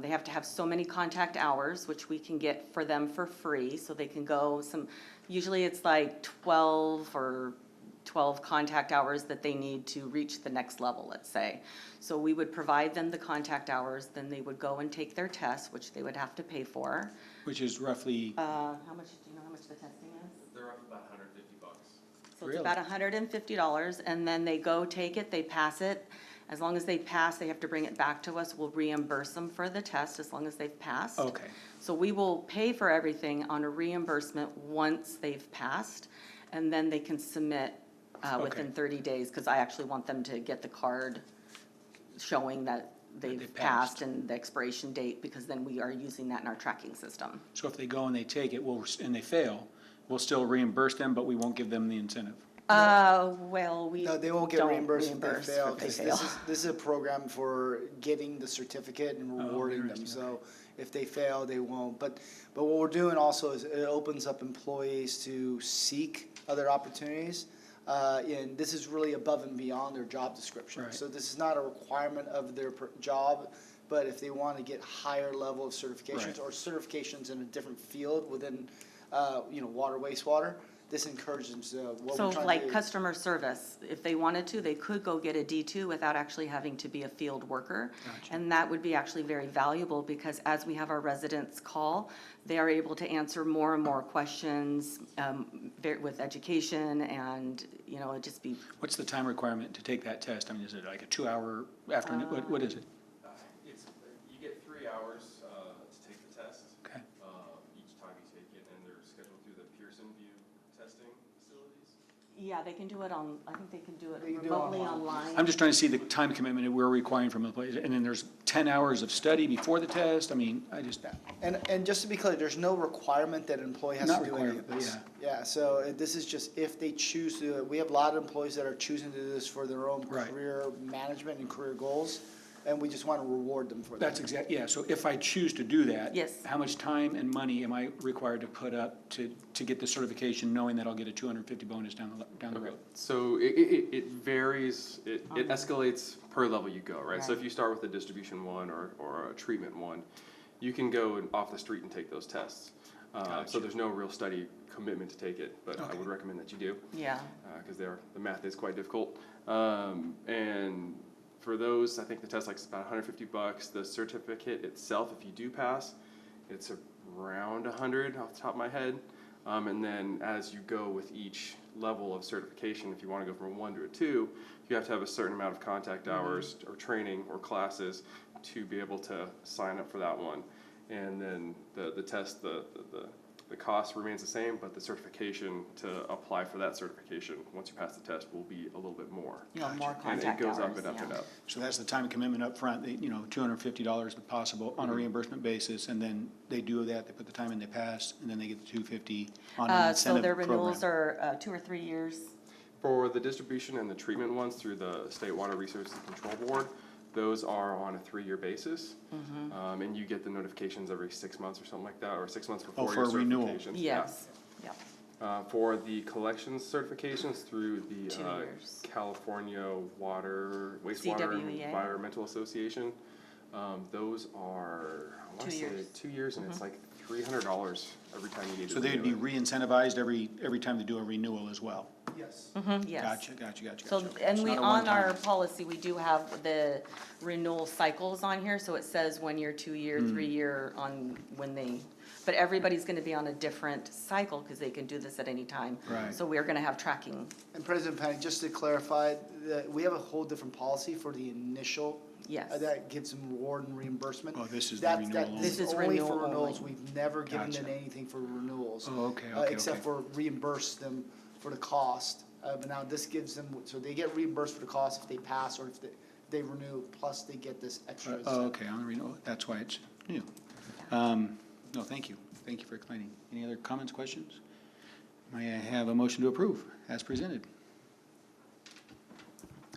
they have to have so many contact hours, which we can get for them for free. So they can go usually it's like 12 contact hours that they need to reach the next level, let's say. So we would provide them the contact hours, then they would go and take their test, which they would have to pay for. Which is roughly, How much, do you know how much the testing is? They're up about $150. So Really? it's about $150, and then they go take it, they pass it. As long as they pass, they have to bring it back to us. We'll reimburse them for the test as long as they've passed. okay. So we will pay for everything on a reimbursement once they've passed, and then they can submit within Okay. 30 days, because I actually want them to get the card showing that they've they've passed passed. and the expiration date, because then we are using that in our tracking system. So if they go and they take it, and they fail, we'll still reimburse them, but we won't give them the incentive. Well, we No, they won't get don't reimbursed if they reimburse fail, if they because fail. this is a program for getting the certificate and rewarding them. interesting, So if they fail, they won't. But what we're doing also is it opens up employees to seek other opportunities. And this is really above and beyond their job description. Right. So this is not a requirement of their job, but if they want to get higher level of certifications Right. or certifications in a different field within, water, wastewater, this encourages them to, what So we're trying to like do. customer service, if they wanted to, they could go get a D2 without actually having to be a field worker. Gotcha. And that would be actually very valuable, because as we have our residents call, they are able to answer more and more questions with education, and, it'd just be, What's the time requirement to take that test? I mean, is it like a 2-hour afternoon? What is it? You get 3 hours to take the test. Okay. Each time you take it, and they're scheduled through the Pearson View testing facilities. Yeah, they can do it on, I think they can do it They can do it remotely online. online. I'm just trying to see the time commitment that we're requiring from employees, and then there's 10 hours of study before the test. I mean, And just to be clear, there's no requirement that an employee has Not to do any of requirement, but this. Yeah, so this is just if they choose to, we have a lot of employees that are choosing to do this for their own Right. career management and career goals, and we just want to reward them for that. that's exactly, yeah, so if I choose to do that. Yes. How much time and money am I required to put up to get the certification, knowing that I'll get a 250 bonus down the Okay, road? so it varies, it escalates per level you go, right? So Right. if you start with a distribution one or a treatment one, you can go off the street and take those tests. So there's no real study commitment to take it, but I Okay. would recommend that you do. Yeah. Because the math is quite difficult. And for those, I think the test like is about $150. The certificate itself, if you do pass, it's around 100 off the top of my head. And then as you go with each level of certification, if you want to go from a 1 to a 2, you have to have a certain amount of contact hours or training or classes to be able to sign up for that one. And then the test, the cost remains the same, but the certification to apply for that certification, once you pass the test, will be a little bit more. Yeah, more And it contact goes up hours, and up and yeah. up. So that's the time commitment up front. $250 if possible on a reimbursement basis, and then they do that, they put the time in, they pass, and then they get the $250 on an So incentive their program. renewals are 2 or 3 years? For the distribution and the treatment ones through the State Water Resources Control Board, those are on a 3-year basis. And you get the notifications every 6 months or something like that, or 6 months before for your a renewal. certifications. Yeah. Yes, yeah. For the collections certifications through the 2 years. California Wastewater CWEA. Environmental Association, those are, I want 2 to say, years. 2 years, and it's like $300 every time you need to So they'd be renew it. re-incentivized every time they do a renewal as well? Yes. Yes. Gotcha. So, Okay. and It's we, not a on one-time. our policy, we do have the renewal cycles on here, so it says 1 year, 2 year, 3 year on when they, but everybody's gonna be on a different cycle, because they can do this at any time. Right. So we're gonna have tracking, And President Penny, just to clarify, that we have a whole different policy for the initial. Yes. That gives them reward and reimbursement. Oh, this is the That's- renewal only. This This is is only for renewal renewals. only. We've never given them Gotcha. anything for renewals. Oh, okay. Except for reimburse them for the cost. But now this gives them, so they get reimbursed for the cost if they pass or if they renew, plus they get this extra. Okay, on the renewal, that's why it's new. No, thank you. Thank you for explaining. Any other comments, questions? May I have a motion to approve as presented?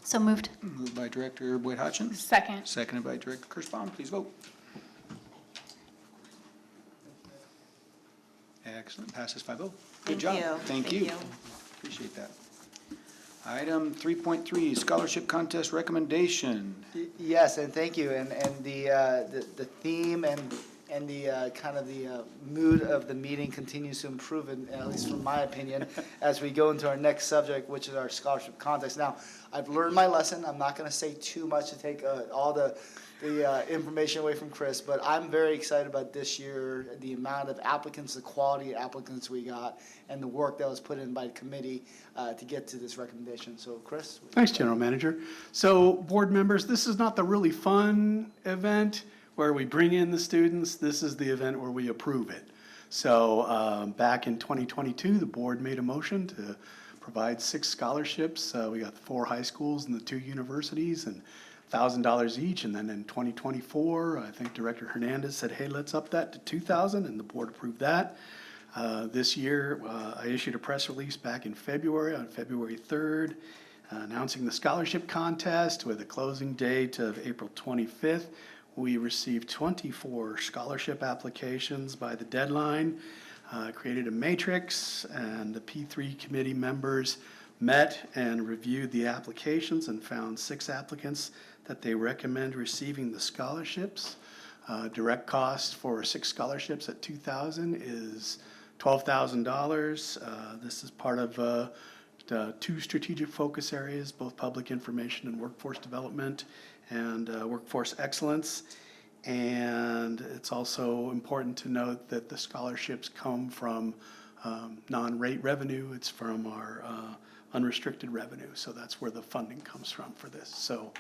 So moved. Moved by Director Boyd Hodgins, Second. seconded by Director Kirschbaum. Please vote. Excellent, passes 5-0. Good Thank job. you. Thank Thank you. you. Appreciate that. Item 3.3, Scholarship Contest Recommendation. Yes, and thank you. And the theme and the kind of the mood of the meeting continues to improve, at least from my opinion, as we go into our next subject, which is our scholarship contest. Now, I've learned my lesson. I'm not going to say too much to take all the information away from Chris, but I'm very excited about this year, the amount of applicants, the quality of applicants we got, and the work that was put in by the committee to get to this recommendation. So, Chris? Thanks, General Manager. So, board members, this is not the really fun event where we bring in the students. This is the event where we approve it. So, back in 2022, the board made a motion to provide 6 scholarships. We got 4 high schools and the 2 universities, and $1,000 each. And then in 2024, I think Director Hernandez said, hey, let's up that to $2,000, and the board approved that. This year, I issued a press release back in February, on February 3rd, announcing the scholarship contest with a closing date of April 25th. We received 24 scholarship applications by the deadline, created a matrix, and the P3 committee members met and reviewed the applications and found 6 applicants that they recommend receiving the scholarships. Direct cost for 6 scholarships at $2,000 is $12,000. This is part of 2 strategic focus areas, both public information and workforce development and workforce excellence. And it's also important to note that the scholarships come from non-rate revenue. It's from our unrestricted revenue. So that's where the funding comes from for this. So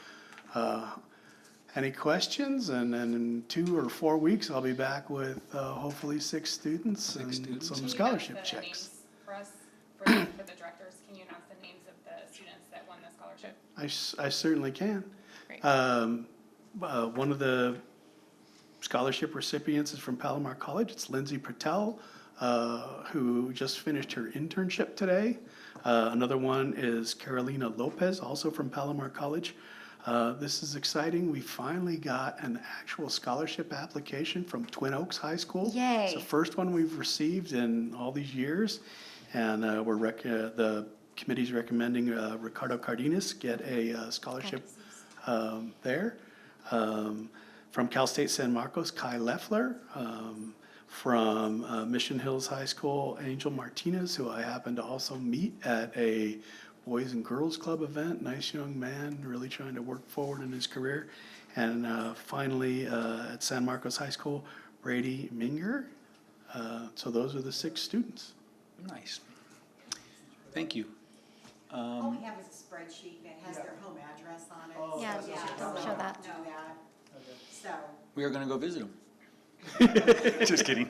any questions? And then in 2 or 4 weeks, I'll be back with hopefully 6 students and some scholarship checks. For us, for the director Directors, can you announce the names of the students that won the scholarship? I certainly can. Great. One of the scholarship recipients is from Palomar College. It's Lindsay Patel, who just finished her internship today. Another one is Carolina Lopez, also from Palomar College. This is exciting. We finally got an actual scholarship application from Twin Oaks High School. Yay. It's the first one we've received in all these years. And the committee's recommending Ricardo Cardenas get a scholarship there. From Cal State San Marcos, Kai Leffler. From Mission Hills High School, Angel Martinez, who I happened to also meet at a Boys and Girls Club event. Nice young man, really trying to work forward in his career. And finally, at San Marcos High School, Brady Minger. So those are the 6 students. Nice. Thank you. All we have is a spreadsheet that has their home address on it. Yeah, So, don't so show that. Know that. So. We are going to go visit them. Just kidding.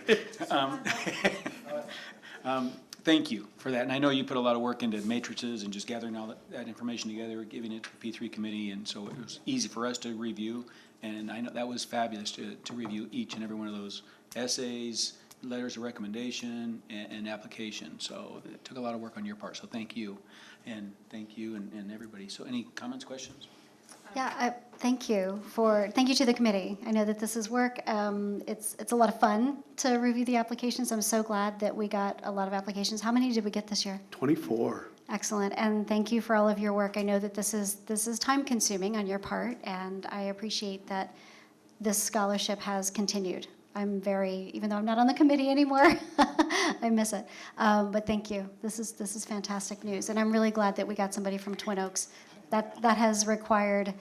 Thank you for that. And I know you put a lot of work into matrices and just gathering all that information together, giving it to the P3 committee, and so it was easy for us to review. And I know that was fabulous to review each and every one of those essays, letters of recommendation, and application. So it took a lot of work on your part, so thank you. And thank you and everybody. So any comments, questions? Yeah, thank you to the committee. I know that this is work. It's a lot of fun to review the applications. I'm so glad that we got a lot of applications. How many did we get this year? 24. Excellent, and thank you for all of your work. I know that this is time consuming on your part, and I appreciate that this scholarship has continued. Even though I'm not on the committee anymore, I miss it. But thank you. This is fantastic news, and I'm really glad that we got somebody from Twin Oaks. That has required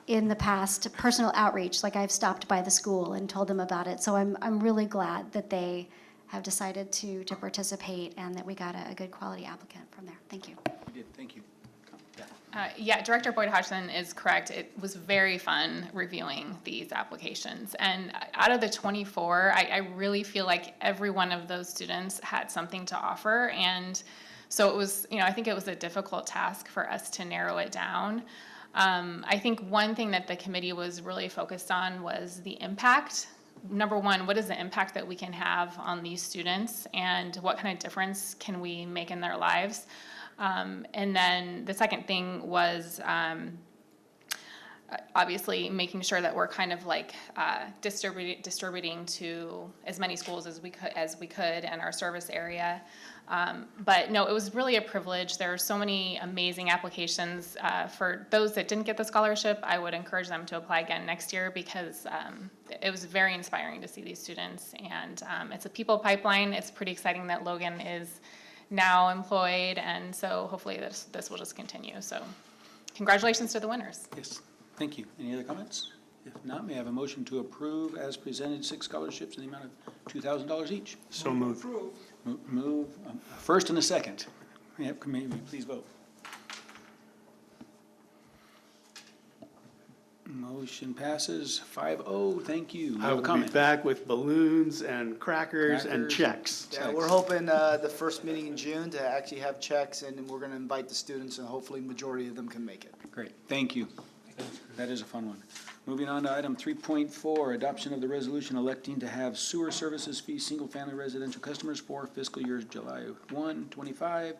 in the past personal outreach, like I've stopped by the school and told them about it. So I'm really glad that they have decided to participate and that we got a good quality applicant from there. Thank you. We did, thank you. Yeah, Director Boyd Hodgson is correct. It was very fun reviewing these applications. And out of the 24, I really feel like every one of those students had something to offer. And so it was, I think it was a difficult task for us to narrow it down. I think one thing that the committee was really focused on was the impact. Number one, what is the impact that we can have on these students, and what kind of difference can we make in their lives? And then the second thing was obviously making sure that we're kind of like distributing to as many schools as we could in our service area. But no, it was really a privilege. There are so many amazing applications. For those that didn't get the scholarship, I would encourage them to apply again next year, because it was very inspiring to see these students. And it's a people pipeline. It's pretty exciting that Logan is now employed, and so hopefully this will just continue. So congratulations to the winners. Yes, thank you. Any other comments? If not, may I have a motion to approve as presented 6 scholarships in the amount of $2,000 each? So moved. Move, first and a second. Yep, committee, please vote. Motion passes 5-0, thank you. We I have a will be comment. back with balloons and crackers and Crackers. checks. Yeah, we're hoping the first meeting in June to actually have checks, and we're going to invite the students, and hopefully majority of them can make it. Great, thank you. That is a fun one. Moving on to item 3.4, adoption of the resolution electing to have sewer services fee single-family residential customers for fiscal years July 1, 25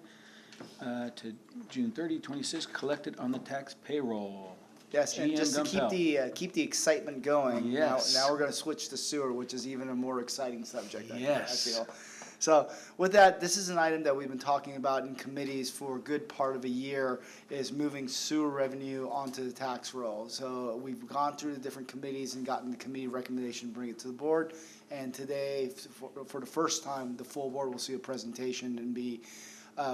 to June 30, 26, collected on the tax payroll. Yes, and GM just to Gumpel. keep the excitement going. Yes. Now we're going to switch to sewer, which is even a more exciting subject. Yes. I feel. So with that, this is an item that we've been talking about in committees for a good part of a year, is moving sewer revenue onto the tax roll. So we've gone through the different committees and gotten the committee recommendation to bring it to the board. And today, for the first time, the full board will see a presentation and be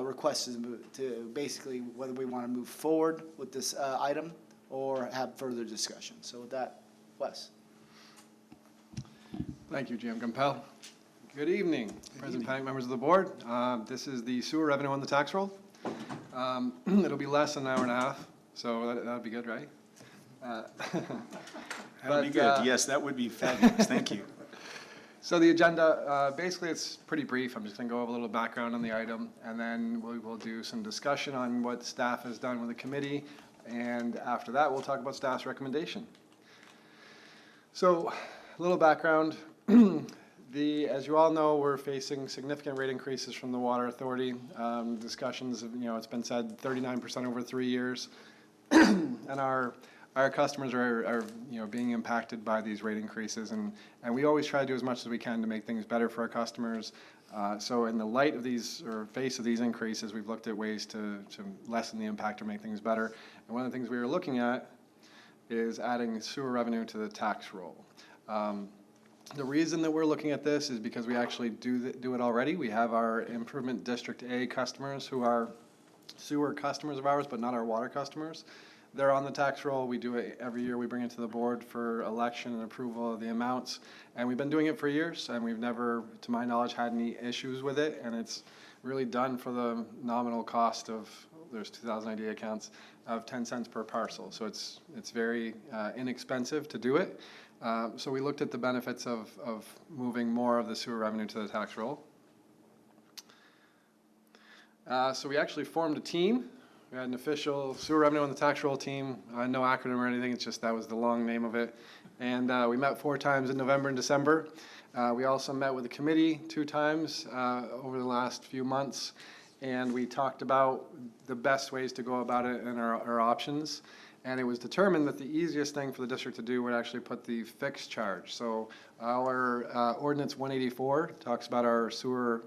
requested to basically whether we want to move forward with this item or have further discussion. So with that, Wes. Thank you, GM Gumpel. Good evening, President Pennock, members of the board. This is the sewer revenue on the tax roll. It'll be less than an hour and a half, so that'd be good, right? That'd be good. Yes, that would be fabulous. Thank you. So the agenda, basically it's pretty brief. I'm just gonna go over a little background on the item, and then we will do some discussion on what staff has done with the committee, and after that, we'll talk about staff's recommendation. So, a little background. As you all know, we're facing significant rate increases from the Water Authority. Discussions, it's been said 39% over 3 years. And our customers are being impacted by these rate increases, and we always try to do as much as we can to make things better for our customers. So in the light of these, or face of these increases, we've looked at ways to lessen the impact or make things better. And one of the things we were looking at is adding sewer revenue to the tax roll. The reason that we're looking at this is because we actually do it already. We have our Improvement District A customers who are sewer customers of ours, but not our water customers. They're on the tax roll. We do it every year. We bring it to the board for election and approval of the amounts. And we've been doing it for years, and we've never, to my knowledge, had any issues with it. And it's really done for the nominal cost of, there's 2,000 ID accounts, of 10 cents per parcel. So it's very inexpensive to do it. So we looked at the benefits of moving more of the sewer revenue to the tax roll. So we actually formed a team. We had an official sewer revenue on the tax roll team. No acronym or anything, it's just that was the long name of it. And we met 4 times in November and December. We also met with the committee 2 times over the last few months. And we talked about the best ways to go about it and our options. And it was determined that the easiest thing for the district to do would actually put the fixed charge. So our ordinance 184 talks about our sewer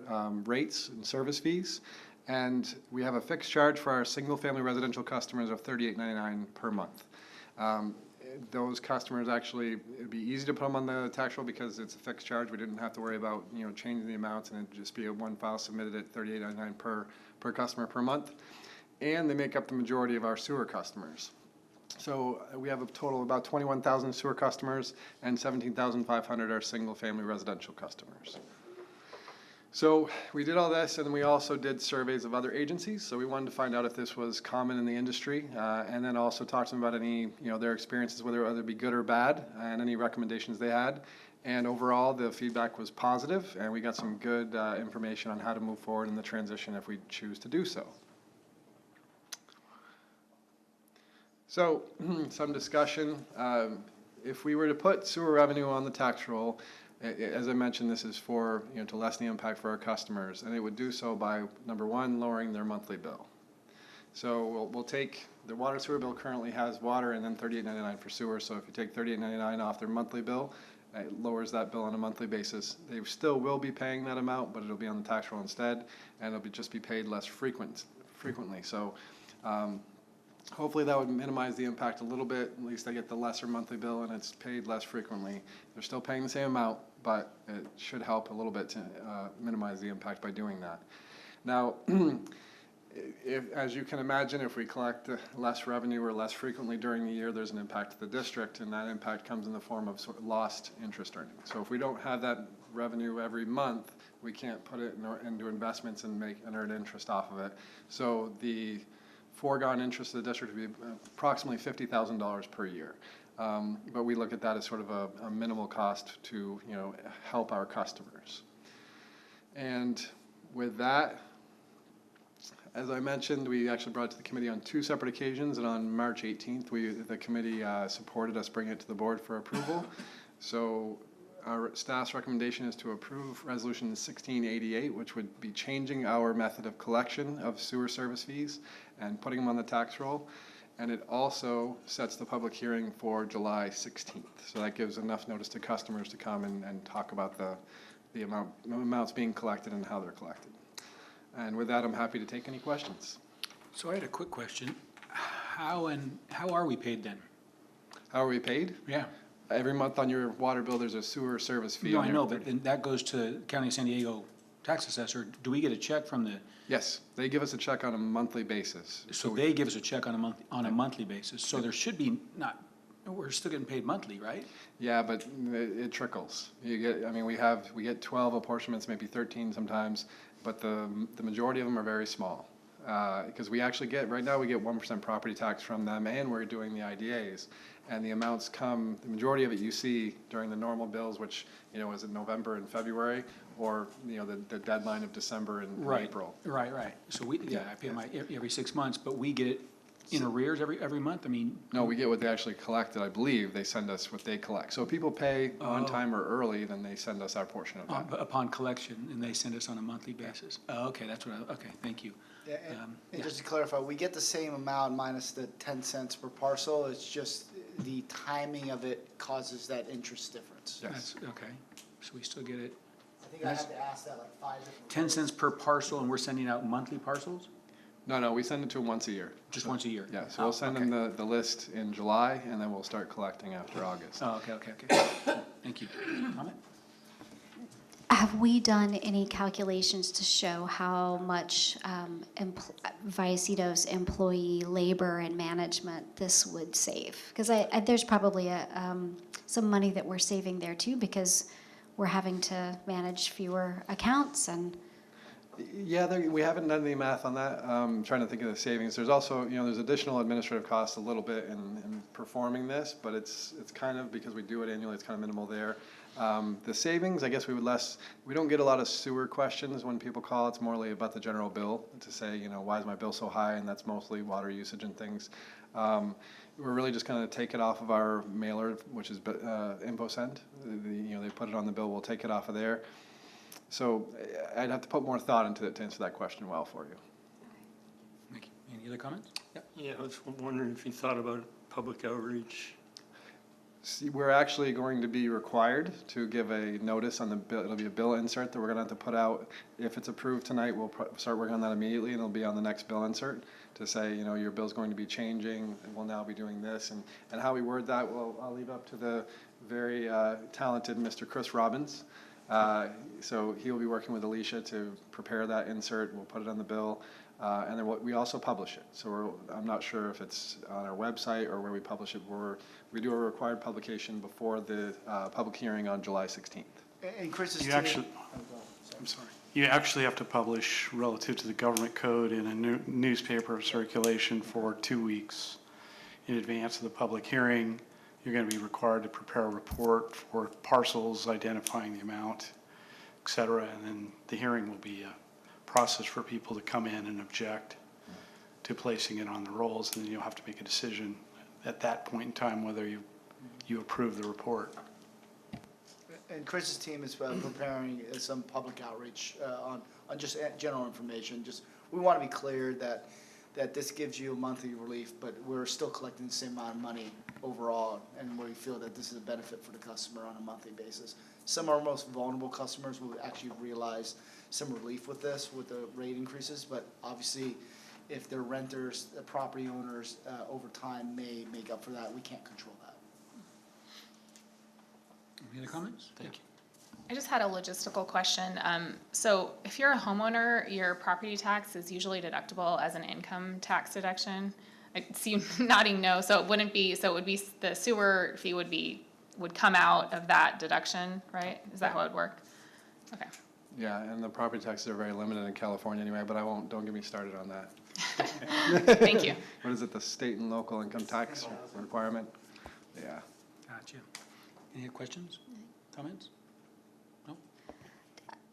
rates and service fees. And we have a fixed charge for our single-family residential customers of $38.99 per month. Those customers actually, it'd be easy to put them on the tax roll because it's a fixed charge. We didn't have to worry about changing the amounts, and it'd just be a one file submitted at $38.99 per customer per month. And they make up the majority of our sewer customers. So we have a total of about 21,000 sewer customers, and 17,500 are single-family residential customers. So we did all this, and then we also did surveys of other agencies. So we wanted to find out if this was common in the industry, and then also talk to them about any, their experiences, whether it be good or bad, and any recommendations they had. And overall, the feedback was positive, and we got some good information on how to move forward in the transition if we choose to do so. So, some discussion. If we were to put sewer revenue on the tax roll, as I mentioned, this is for, to lessen the impact for our customers, and it would do so by, number 1, lowering their monthly bill. So we'll take, the water sewer bill currently has water and then $38.99 for sewer, so if you take $38.99 off their monthly bill, it lowers that bill on a monthly basis. They still will be paying that amount, but it'll be on the tax roll instead, and it'll just be paid less frequently. So hopefully that would minimize the impact a little bit. At least they get the lesser monthly bill and it's paid less frequently. They're still paying the same amount, but it should help a little bit to minimize the impact by doing that. Now, as you can imagine, if we collect less revenue or less frequently during the year, there's an impact to the district, and that impact comes in the form of sort of lost interest earnings. So if we don't have that revenue every month, we can't put it into investments and earn interest off of it. So the foregone interest of the district would be approximately $50,000 per year. But we look at that as sort of a minimal cost to help our customers. And with that, as I mentioned, we actually brought it to the committee on 2 separate occasions, and on March 18th, the committee supported us bringing it to the board for approval. So our staff's recommendation is to approve Resolution 1688, which would be changing our method of collection of sewer service fees and putting them on the tax roll. And it also sets the public hearing for July 16th. So that gives enough notice to customers to come and talk about the amounts being collected and how they're collected. And with that, I'm happy to take any questions. So I had a quick question. How are we paid then? How are we paid? Yeah. Every month on your water bill, there's a sewer service fee. No, I know, but then that goes to County of San Diego tax assessor. Do we get a check from the? Yes, they give us a check on a monthly basis. So they give us a check on a monthly basis. So there should be we're still getting paid monthly, right? Yeah, but it trickles. We get 12 apportionments, maybe 13 sometimes, but the majority of them are very small. because we actually get, right now, we get 1% property tax from them, and we're doing the IDAs. And the amounts come, the majority of it you see during the normal bills, which, you know, is in November and February, or, you know, the deadline of December and April. Right. So I pay my every 6 months, but we get it in arrears every month? I mean. No, we get what they actually collected, I believe. They send us what they collect. So if people pay on time or early, then they send us our portion of that. Upon collection, and they send us on a monthly basis? Oh, okay, that's what okay, thank you. Yeah, and just to clarify, we get the same amount minus the 10 cents per parcel. It's just the timing of it causes that interest difference. Yes. Okay, so we still get it. I think I had to ask that like 5 different 10 cents per parcel, and we're sending out monthly parcels? No, we send it to them once a year. Just once a year? Yeah, so we'll send them the list in July, and then we'll start collecting after August. Oh, okay. Thank you. Comment? Have we done any calculations to show how much Vallecitos employee labor and management this would save? Because there's probably some money that we're saving there too, because we're having to manage fewer accounts and. Yeah, we haven't done any math on that. I'm trying to think of the savings. There's also, you know, there's additional administrative costs a little bit in performing this, but it's kind of, because we do it annually, it's kind of minimal there. The savings, I guess we don't get a lot of sewer questions when people call. It's more like about the general bill to say, you know, why is my bill so high? And that's mostly water usage and things. We're really just going to take it off of our mailer, which is InfoSend. You know, they put it on the bill. We'll take it off of there. So I'd have to put more thought into it to answer that question well for you. Thank you. Any other comments? Yeah, I was wondering if you thought about public outreach. See, we're actually going to be required to give a notice on the bill. It'll be a bill insert that we're going to have to put out. If it's approved tonight, we'll start working on that immediately, and it'll be on the next bill insert to say, you know, your bill's going to be changing, and we'll now be doing this. And how we word that, well, I'll leave up to the very talented Mr. Chris Robbins. So he'll be working with Alicia to prepare that insert. We'll put it on the bill, and then we also publish it. So I'm not sure if it's on our website or where we publish it. We do a required publication before the public hearing on July 16th. And Chris's You team. actually, I'm sorry. You actually have to publish relative to the government code in a newspaper circulation for 2 weeks in advance of the public hearing. You're going to be required to prepare a report for parcels, identifying the amount, et cetera, and then the hearing will be a process for people to come in and object to placing it on the rolls, and then you'll have to make a decision at that point in time whether you approve the report. And Chris's team is preparing some public outreach on just general information. Just, we want to be clear that this gives you a monthly relief, but we're still collecting the same amount of money overall, and we feel that this is a benefit for the customer on a monthly basis. Some of our most vulnerable customers will actually realize some relief with this, with the rate increases, but obviously, if they're renters, property owners, over time may make up for that. We can't control that. Any other comments? Thank you. I just had a logistical question. So if you're a homeowner, your property tax is usually deductible as an income tax deduction. I see you nodding no, so it wouldn't be, so it would be, the sewer fee would come out of that deduction, right? Is that how it would work? Okay. Yeah, and the property taxes are very limited in California anyway, but don't get me started on that. Thank you. What is it, the state and local income tax requirement? Yeah. Gotcha. Any other questions, comments? No?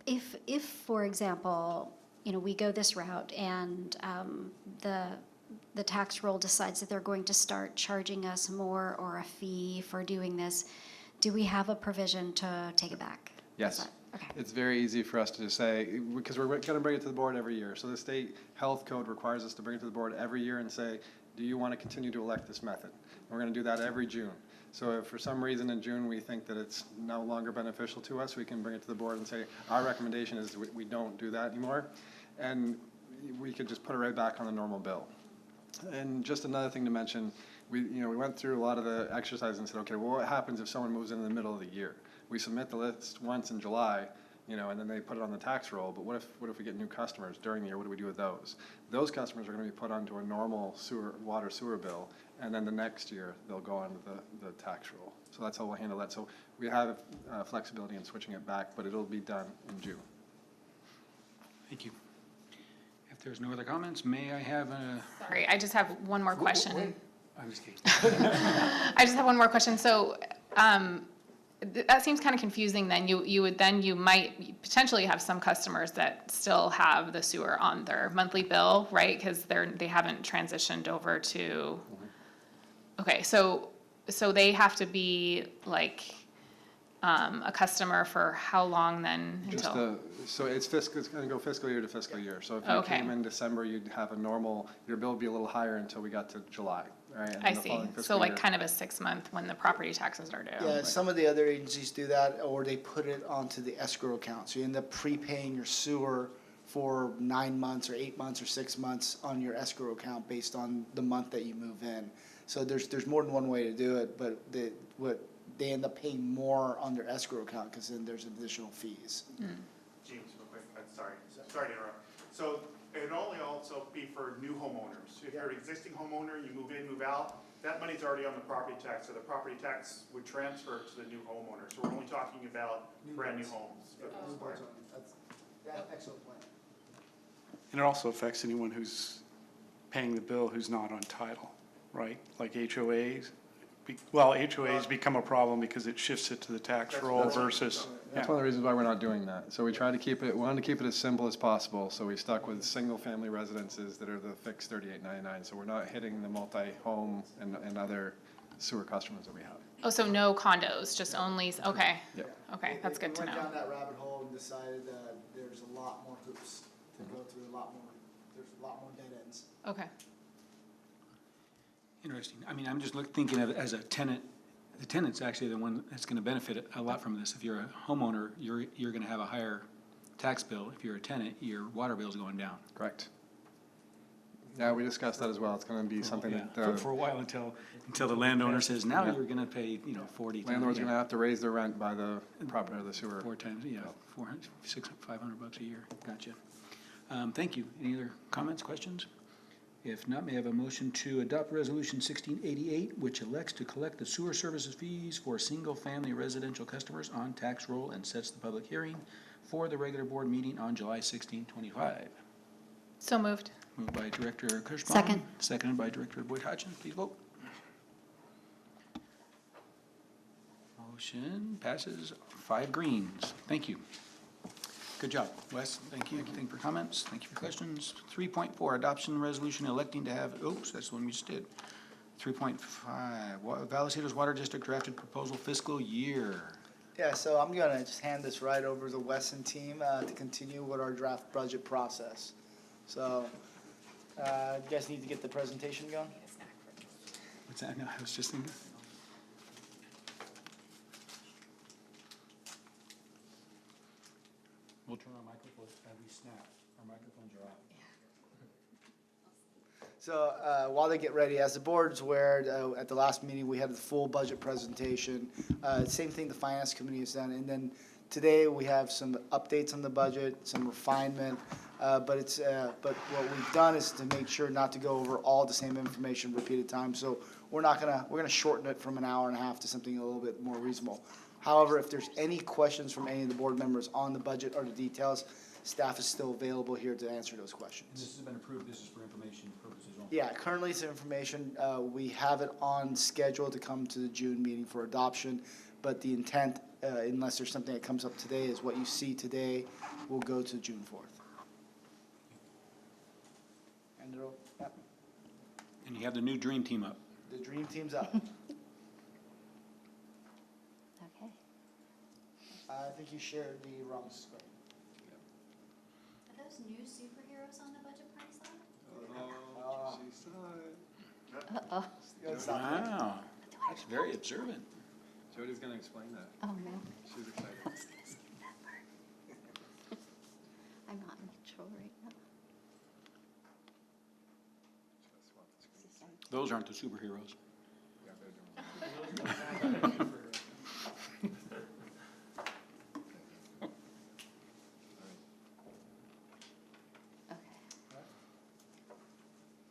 If, for example, you know, we go this route and the tax roll decides that they're going to start charging us more or a fee for doing this, do we have a provision to take it back? Yes. Okay. It's very easy for us to just say, because we're going to bring it to the board every year. So the state health code requires us to bring it to the board every year and say, do you want to continue to elect this method? And we're going to do that every June. So if for some reason in June we think that it's no longer beneficial to us, we can bring it to the board and say, our recommendation is we don't do that anymore. And we could just put it right back on the normal bill. And just another thing to mention, we went through a lot of the exercise and said, okay, well, what happens if someone moves in the middle of the year? We submit the list once in July, and then they put it on the tax roll, but what if we get new customers during the year? What do we do with those? Those customers are going to be put onto a normal water sewer bill, and then the next year they'll go onto the tax roll. So that's how we'll handle that. So we have flexibility in switching it back, but it'll be done in June. Thank you. If there's no other comments, may I have a? Sorry, I just have one more question. Wait, I'm just kidding. I just have one more question. So, that seems kind of confusing then. You might potentially have some customers that still have the sewer on their monthly bill, right? Because they haven't transitioned over to, okay, so they have to be like, a customer for how long then Just until? so it's gonna go fiscal year to fiscal year. So if you Okay. came in December, you'd have a normal, your bill would be a little higher until we got to July, right? And then I the see. following So fiscal like year. kind of a 6-month when the property taxes are due. Yeah, some of the other agencies do that, or they put it onto the escrow account. So you end up prepaying your sewer for 9 months or 8 months or 6 months on your escrow account based on the month that you move in. So there's more than one way to do it, but they end up paying more on their escrow account because then there's additional fees. James, real quick, I'm sorry to interrupt. So it would only also be for new homeowners. If you're an existing homeowner, you move in, move out, that money's already on the property tax, so the property tax would transfer to the new homeowner. So we're only talking about brand new homes. for the most part. That's excellent point. And it also affects anyone who's paying the bill who's not on title, right? Like HOAs. HOAs become a problem because it shifts it to the tax roll versus, That's yeah. one of the reasons why we're not doing that. So we try to keep it, we wanted to keep it as simple as possible, so we stuck with single-family residences that are the fixed $38.99. So we're not hitting the multi-home and other sewer customers that we have. Oh, so no condos, just only, okay. Yep. Okay, that's good to We went know. down that rabbit hole and decided that there's a lot more hoops to go through, there's a lot more dead ends. Okay. Interesting. I mean, I'm just thinking of it as a tenant. The tenant's actually the one that's gonna benefit a lot from this. If you're a homeowner, you're gonna have a higher tax bill. If you're a tenant, your water bill's going down. Correct. Yeah, we discussed that as well. It's gonna be something Yeah, that for a while until the landowner says, now Yeah. you're gonna pay, 40. landlord's gonna have to raise their rent by the property or the sewer. 4 times, yeah, 400, 600, $500 a year. Gotcha. Thank you. Any other comments, questions? If not, may I have a motion to adopt Resolution 1688, which elects to collect the sewer services fees for single-family residential customers on tax roll and sets the public hearing for the regular board meeting on July 16, 25. So moved. Moved by Director Kirschbaum. Second. Seconded by Director Boyd Hodgson. Please vote. Motion passes 5 greens. Thank you. Good job, Wes. Thank you. Thank you for comments. Thank you for questions. 3.4, adoption resolution electing to have, oops, that's the one we just did. 3.5, Vallecitos Water District drafted proposal fiscal year. Yeah, so I'm gonna just hand this right over to the Wesson team to continue with our draft budget process. So, you guys need to get the presentation going? What's that? No, I was just thinking. We'll turn our microphones as we snap. Our microphones are off. So while they get ready, as the board's aware, at the last meeting, we had the full budget presentation. Same thing the finance committee has done. And then today, we have some updates on the budget, some refinement. But what we've done is to make sure not to go over all the same information repeated times. So we're gonna shorten it from an hour and a half to something a little bit more reasonable. However, if there's any questions from any of the board members on the budget or the details, staff is still available here to answer those questions. And this has been approved, this is for information purposes only. Yeah, currently it's information. We have it on schedule to come to the June meeting for adoption, but the intent, unless there's something that comes up today, is what you see today will go to June 4th. And you have the new dream team up. The dream team's up. Okay. I think you shared the wrong screen. Are those new superheroes on the budget price list? Uh-oh. Wow, that's very observant. Jody's gonna explain that. Oh, no. She's excited. I was gonna skip that part. I'm not in control right now. Those aren't the superheroes.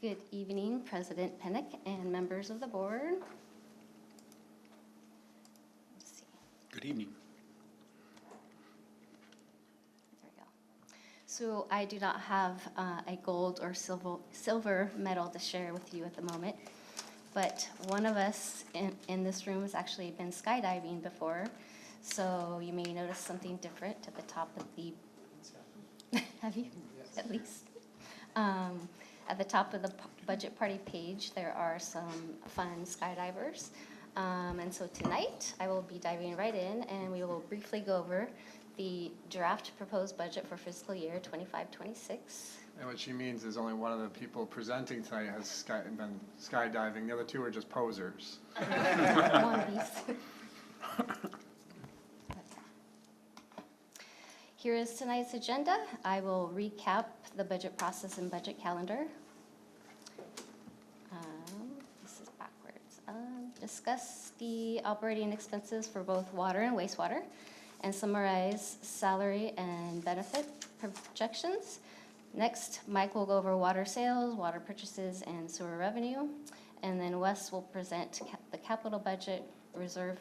Good evening, President Pennock and members of the board. Let's see. Good evening. There we go. So I do not have a gold or silver medal to share with you at the moment, but one of us in this room has actually been skydiving before, so you may notice something different at the top of the, have you, at least? At the top of the budget party page, there are some fun skydivers. And so tonight, I will be diving right in, and we will briefly go over the draft proposed budget for fiscal year 25-26. And what she means is only one of the people presenting tonight has been skydiving. The other two are just posers. Wannabes. Here is tonight's agenda. I will recap the budget process and budget calendar. This is backwards. Discuss the operating expenses for both water and wastewater, and summarize salary and benefit projections. Next, Mike will go over water sales, water purchases, and sewer revenue. And then Wes will present the capital budget, reserve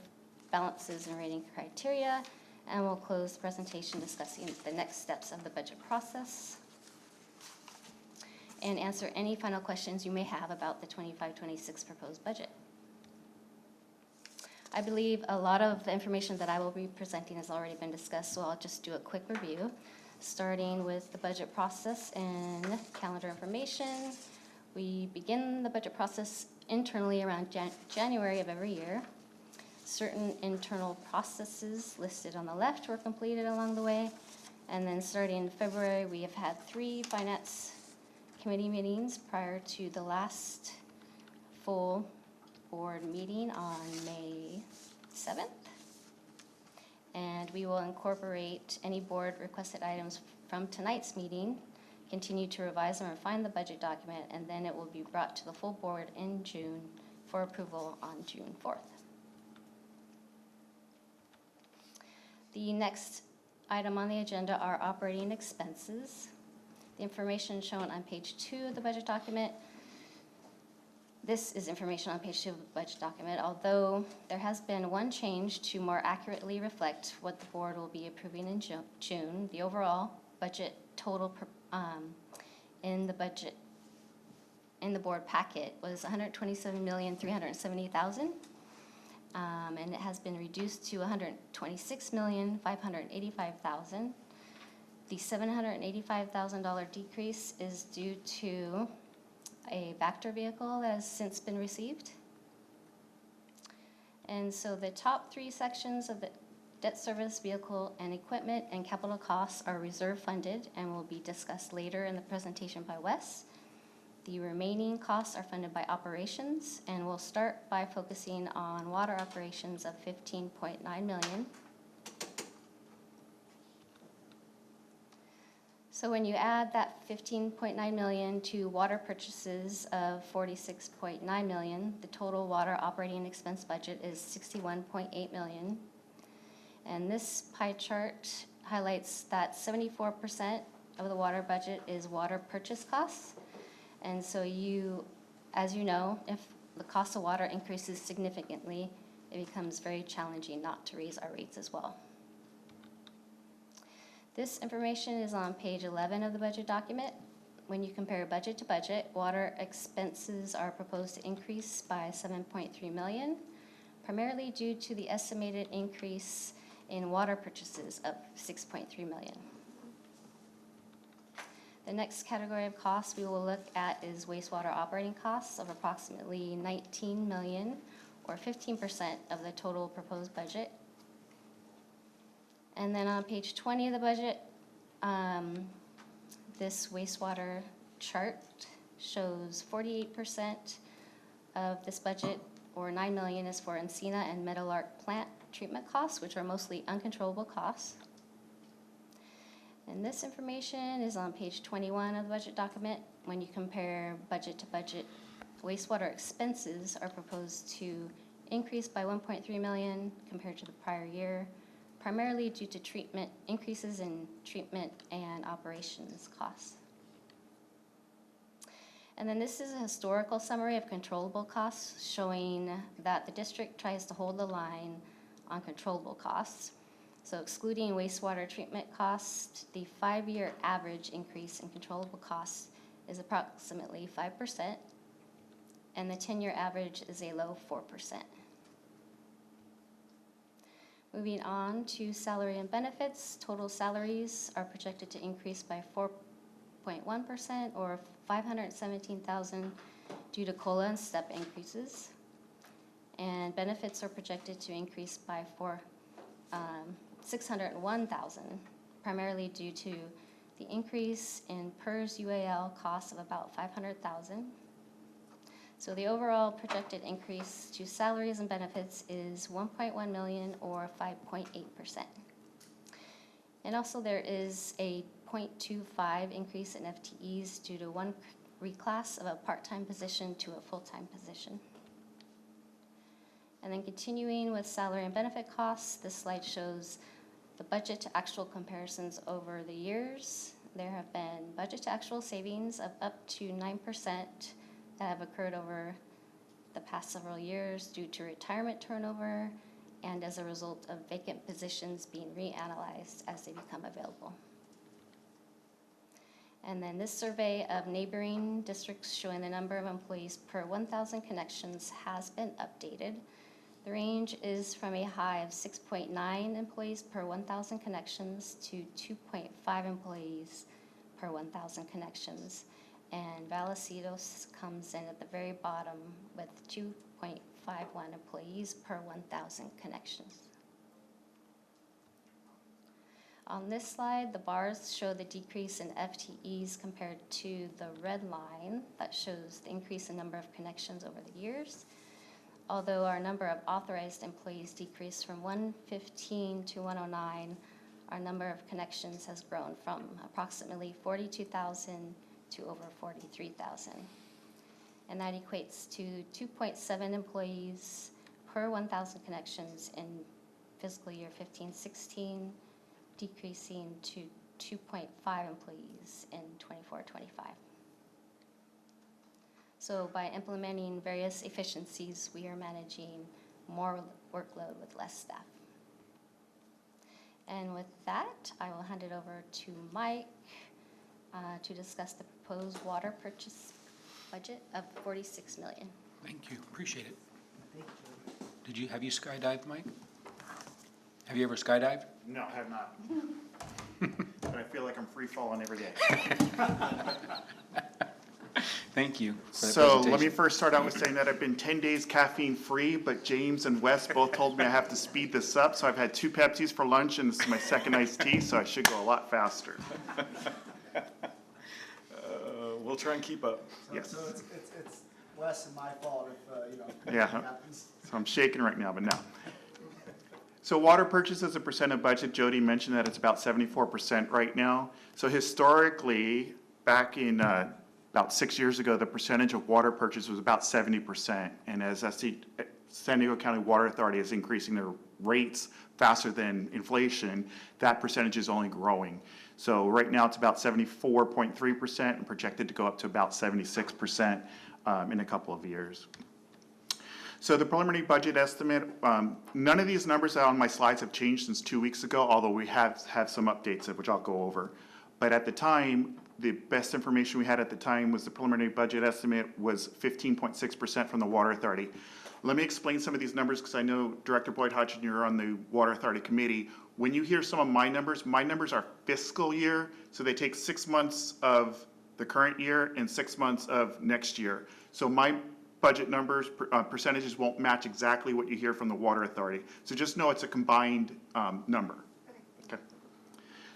balances and rating criteria. And we'll close the presentation discussing the next steps of the budget process and answer any final questions you may have about the 25-26 proposed budget. I believe a lot of the information that I will be presenting has already been discussed, so I'll just do a quick review, starting with the budget process and calendar information. We begin the budget process internally around January of every year. Certain internal processes listed on the left were completed along the way. And then starting in February, we have had 3 finance committee meetings prior to the last full board meeting on May 7th. And we will incorporate any board requested items from tonight's meeting, continue to revise and refine the budget document, and then it will be brought to the full board in June for approval on June 4th. The next item on the agenda are operating expenses. The information shown on page 2 of the budget document. This is information on page 2 of the budget document, although there has been one change to more accurately reflect what the board will be approving in June. The overall budget total in the board packet was $127,370,000. And it has been reduced to $126,585,000. The $785,000 decrease is due to a Vector vehicle that has since been received. And so the top 3 sections of the debt service, vehicle, and equipment and capital costs are reserve funded and will be discussed later in the presentation by Wes. The remaining costs are funded by operations, and we'll start by focusing on water operations of $15.9 million. So when you add that $15.9 million to water purchases of $46.9 million, the total water operating expense budget is $61.8 million. And this pie chart highlights that 74% of the water budget is water purchase costs. And so as you know, if the cost of water increases significantly, it becomes very challenging not to raise our rates as well. This information is on page 11 of the budget document. When you compare budget to budget, water expenses are proposed to increase by $7.3 million, primarily due to the estimated increase in water purchases of $6.3 million. The next category of costs we will look at is wastewater operating costs of approximately $19 million, or 15% of the total proposed budget. And then on page 20 of the budget, this wastewater chart shows 48% of this budget, or $9 million, is for ENCINA and Meadowlark plant treatment costs, which are mostly uncontrollable costs. And this information is on page 21 of the budget document. When you compare budget to budget, wastewater expenses are proposed to increase by $1.3 million compared to the prior year, primarily due to increases in treatment and operations costs. And then this is a historical summary of controllable costs, showing that the district tries to hold the line on controllable costs. So excluding wastewater treatment costs, the 5-year average increase in controllable costs is approximately 5%, and the 10-year average is a low 4%. Moving on to salary and benefits, total salaries are projected to increase by 4.1% or $517,000 due to COLA and step increases. And benefits are projected to increase by $601,000, primarily due to the increase in PERS UAL costs of about $500,000. So the overall projected increase to salaries and benefits is $1.1 million or 5.8%. And also there is a 0.25 increase in FTEs due to one reclass of a part-time position to a full-time position. And then continuing with salary and benefit costs, this slide shows the budget to actual comparisons over the years. There have been budget to actual savings of up to 9% that have occurred over the past several years due to retirement turnover and as a result of vacant positions being reanalyzed as they become available. And then this survey of neighboring districts showing the number of employees per 1,000 connections has been updated. The range is from a high of 6.9 employees per 1,000 connections to 2.5 employees per 1,000 connections. And Vallecitos comes in at the very bottom with 2.51 employees per 1,000 connections. On this slide, the bars show the decrease in FTEs compared to the red line that shows the increase in number of connections over the years. Although our number of authorized employees decreased from 115 to 109, our number of connections has grown from approximately 42,000 to over 43,000. And that equates to 2.7 employees per 1,000 connections in fiscal year 15-16, decreasing to 2.5 employees in 24-25. So by implementing various efficiencies, we are managing more workload with less staff. And with that, I will hand it over to Mike to discuss the proposed water purchase budget of $46 million. Thank you, appreciate it. Have you skydived, Mike? Have you ever skydived? No, I have not. But I feel like I'm free falling every day. Thank you for the So let me presentation. first start out with saying that I've been 10 days caffeine free, but James and Wes both told me I have to speed this up. So I've had 2 Pepsis for lunch and this is my second iced tea, so I should go a lot faster. We'll try and keep up. Yes. So it's less than my fault if, Yeah. happens. So I'm shaking right now, but no. So water purchase as a percent of budget, Jody mentioned that it's about 74% right now. So historically, back in about 6 years ago, the percentage of water purchase was about 70%. And as I see, San Diego County Water Authority is increasing their rates faster than inflation, that percentage is only growing. So right now it's about 74.3% and projected to go up to about 76% in a couple of years. So the preliminary budget estimate, none of these numbers on my slides have changed since 2 weeks ago, although we have some updates which I'll go over. But at the time, the best information we had at the time was the preliminary budget estimate was 15.6% from the Water Authority. Let me explain some of these numbers because I know Director Boyd Hodgson, you're on the Water Authority Committee. When you hear some of my numbers are fiscal year, so they take 6 months of the current year and 6 months of next year. So my budget numbers, percentages won't match exactly what you hear from the Water Authority. So just know it's a combined number. Okay.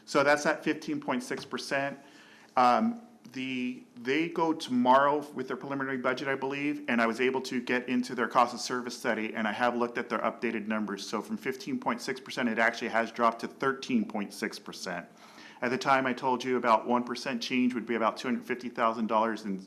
So that's at 15.6%. They go tomorrow with their preliminary budget, I believe, and I was able to get into their cost of service study, and I have looked at their updated numbers. So from 15.6%, it actually has dropped to 13.6%. At the time, I told you about 1% change would be about $250,000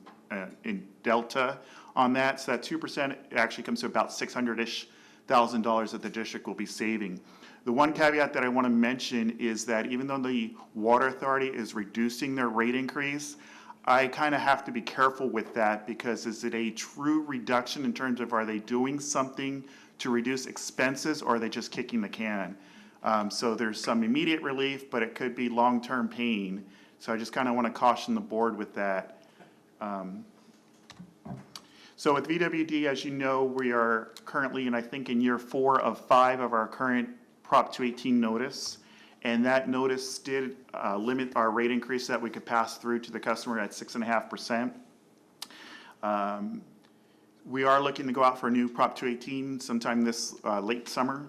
in delta on that. So that 2% actually comes to about $600-ish thousand that the district will be saving. The one caveat that I want to mention is that even though the Water Authority is reducing their rate increase, I kind of have to be careful with that because is it a true reduction in terms of are they doing something to reduce expenses or are they just kicking the can? So there's some immediate relief, but it could be long-term pain. So I just kind of want to caution the board with that. So with VWD, as you know, we are currently, and I think in year 4 of 5 of our current Prop 218 notice. And that notice did limit our rate increase that we could pass through to the customer at 6.5%. We are looking to go out for a new Prop 218 sometime this late summer.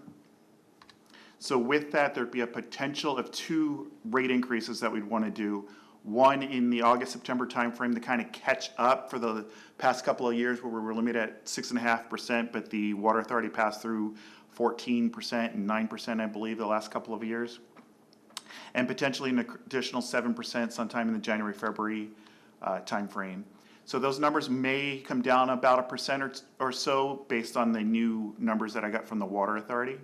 So with that, there'd be a potential of 2 rate increases that we'd want to do. One in the August-September timeframe to kind of catch up for the past couple of years where we were limited at 6.5%, but the Water Authority passed through 14% and 9%, I believe, the last couple of years. And potentially an additional 7% sometime in the January-February timeframe. So those numbers may come down about 1% or so based on the new numbers that I got from the Water Authority.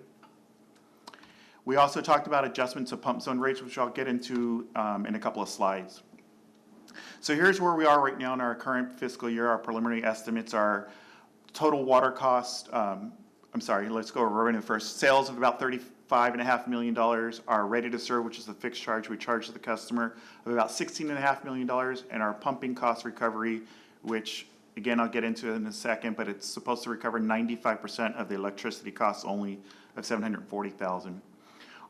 We also talked about adjustments of pump zone rates, which I'll get into in a couple of slides. So here's where we are right now in our current fiscal year. Our preliminary estimates are total water cost, let's go over revenue first. Sales of about $35.5 million. Our ready to serve, which is the fixed charge we charge to the customer, of about $16.5 million. And our pumping cost recovery, which again, I'll get into in a second, but it's supposed to recover 95% of the electricity costs only of $740,000.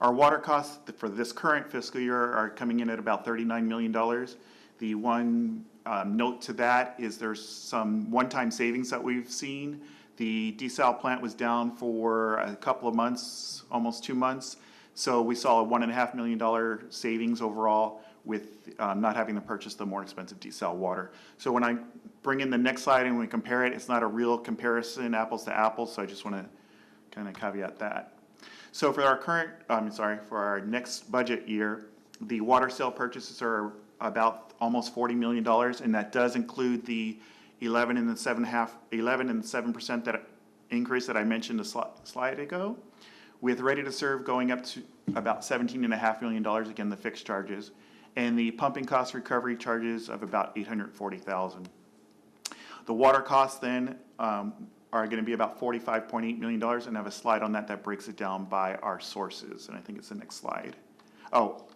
Our water costs for this current fiscal year are coming in at about $39 million. The one note to that is there's some one-time savings that we've seen. The desal plant was down for a couple of months, almost 2 months. So we saw a $1.5 million savings overall with not having to purchase the more expensive desal water. So when I bring in the next slide and we compare it, it's not a real comparison, apples to apples. So I just want to kind of caveat that. So for our for our next budget year, the water sale purchases are about almost $40 million, and that does include the 11 and 7% that increase that I mentioned a slide ago, with ready to serve going up to about $17.5 million, again the fixed charges, and the pumping cost recovery charges of about $840,000. The water costs then are going to be about $45.8 million, and I have a slide on that breaks it down by our sources, and I think it's the next slide. Oh,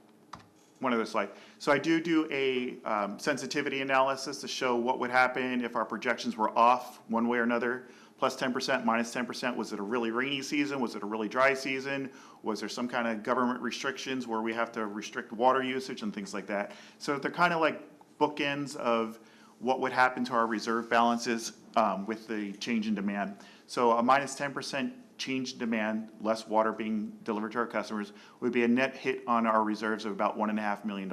one other slide. So I do a sensitivity analysis to show what would happen if our projections were off one way or another, plus 10%, minus 10%. Was it a really rainy season? Was it a really dry season? Was there some kind of government restrictions where we have to restrict water usage and things like that? So they're kind of like bookends of what would happen to our reserve balances with the change in demand. So a minus 10% change in demand, less water being delivered to our customers, would be a net hit on our reserves of about $1.5 million.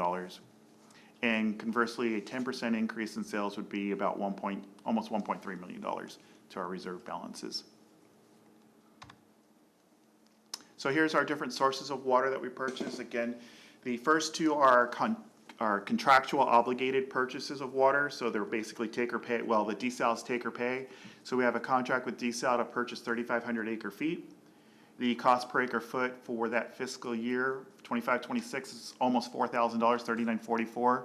And conversely, a 10% increase in sales would be about almost $1.3 million to our reserve balances. So here's our different sources of water that we purchase. Again, the first two are contractual obligated purchases of water, so they're basically take or pay. Well, the desal is take or pay. So we have a contract with desal to purchase 3,500 acre feet. The cost per acre foot for that fiscal year, 25-26, is almost $4,000, $3,944.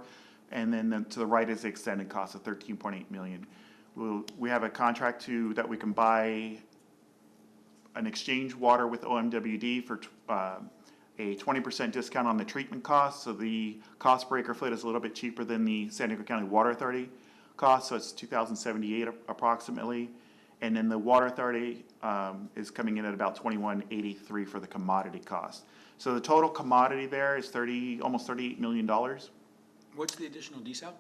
And then to the right is the extended cost of $13.8 million. We have a contract that we can buy an exchange water with OMWD for a 20% discount on the treatment cost. So the cost per acre foot is a little bit cheaper than the San Diego County Water Authority cost. So it's $2,078 approximately. And then the Water Authority is coming in at about $2,183 for the commodity cost. So the total commodity there is almost $38 million. What's the additional desal?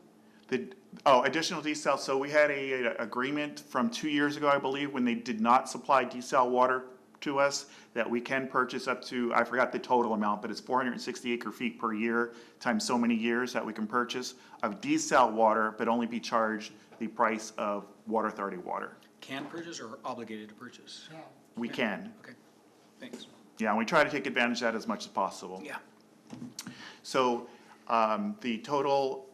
Additional desal. So we had a agreement from 2 years ago, I believe, when they did not supply desal water to us, that we can purchase up to, I forgot the total amount, but it's 460 acre feet per year times so many years that we can purchase of desal water, but only be charged the price of Water Authority water. Can purchase or obligated to purchase? We can. Okay, thanks. Yeah, and we try to take advantage of that as much as possible. Yeah. So the total,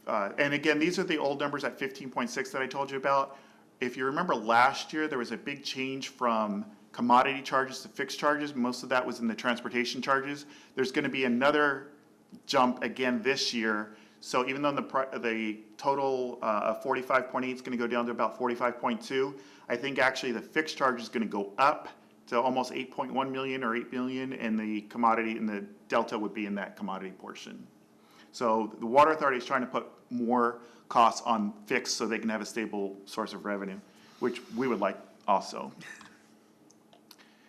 and again, these are the old numbers at 15.6 that I told you about. If you remember last year, there was a big change from commodity charges to fixed charges. Most of that was in the transportation charges. There's going to be another jump again this year. So even though the total of 45.8 is going to go down to about 45.2, I think actually the fixed charge is going to go up So almost 8.1 million or 8 million, and the commodity, and the delta would be in that commodity portion. So the Water Authority is trying to put more costs on fixed so they can have a stable source of revenue, which we would like also.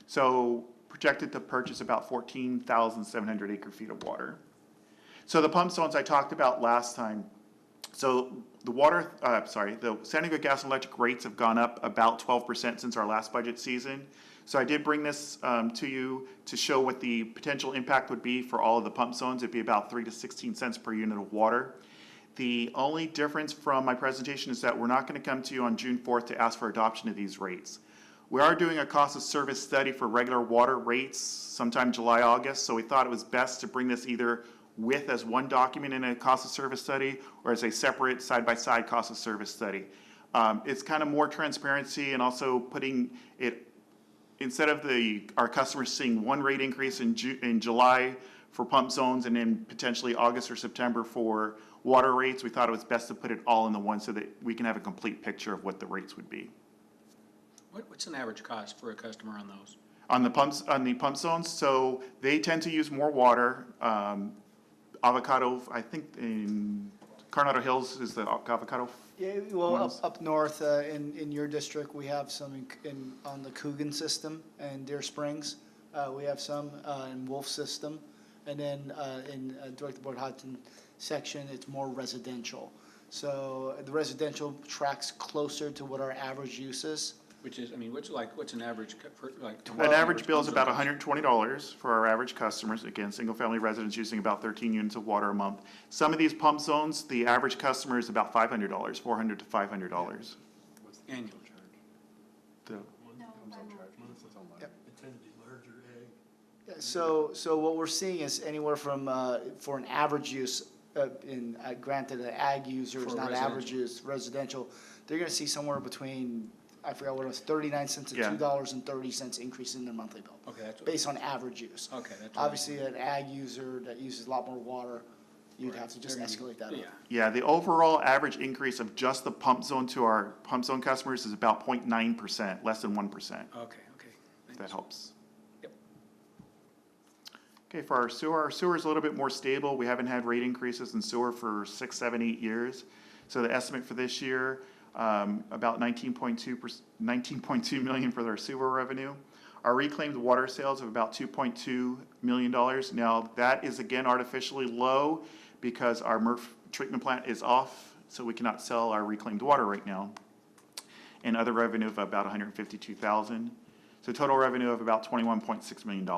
So projected to purchase about 14,700 acre feet of water. So the pump zones I talked about last time. So the the San Diego Gas and Electric rates have gone up about 12% since our last budget season. So I did bring this to you to show what the potential impact would be for all of the pump zones. It'd be about 3 to 16 cents per unit of water. The only difference from my presentation is that we're not going to come to you on June 4th to ask for adoption of these rates. We are doing a cost of service study for regular water rates sometime July, August, so we thought it was best to bring this either with as one document in a cost of service study or as a separate side-by-side cost of service study. It's kind of more transparency and also putting it, instead of our customers seeing one rate increase in July for pump zones and then potentially August or September for water rates, we thought it was best to put it all in the one so that we can have a complete picture of what the rates would be. What's an average cost for a customer on those? On the pump zones, so they tend to use more water. Avocado, I think in Coronado Hills is the avocado. Yeah, well, up north, in your district, we have some on the Coogan system and Deer Springs. We have some, in Wolf system. And then, in Director Board Hudson section, it's more residential. So the residential tracks closer to what our average use is. Which is, I mean, what's an average, An average bill is about $120 for our average customers. Again, single-family residents using about 13 units of water a month. Some of these pump zones, the average customer is about $500, $400 to $500. Annual charge. So what we're seeing is anywhere from, for an average use, granted, an ag user is not average use, residential, they're gonna see somewhere between, I forgot what it was, 39 cents to $2.30 increase in their monthly bill. Okay, that's what. Based on average use. Okay, that's. Obviously, an ag user that uses a lot more water, you'd have to just escalate that up. Yeah. Yeah, the overall average increase of just the pump zone to our pump zone customers is about 0.9%, less than 1%. Okay, If that helps. Yep. Okay, for our sewer is a little bit more stable. We haven't had rate increases in sewer for 6, 7, 8 years. So the estimate for this year, about 19.2 million for our sewer revenue. Our reclaimed water sales of about $2.2 million. Now, that is again artificially low because our MRF treatment plant is off, so we cannot sell our reclaimed water right now. And other revenue of about $152,000. So total revenue of about $21.6 million.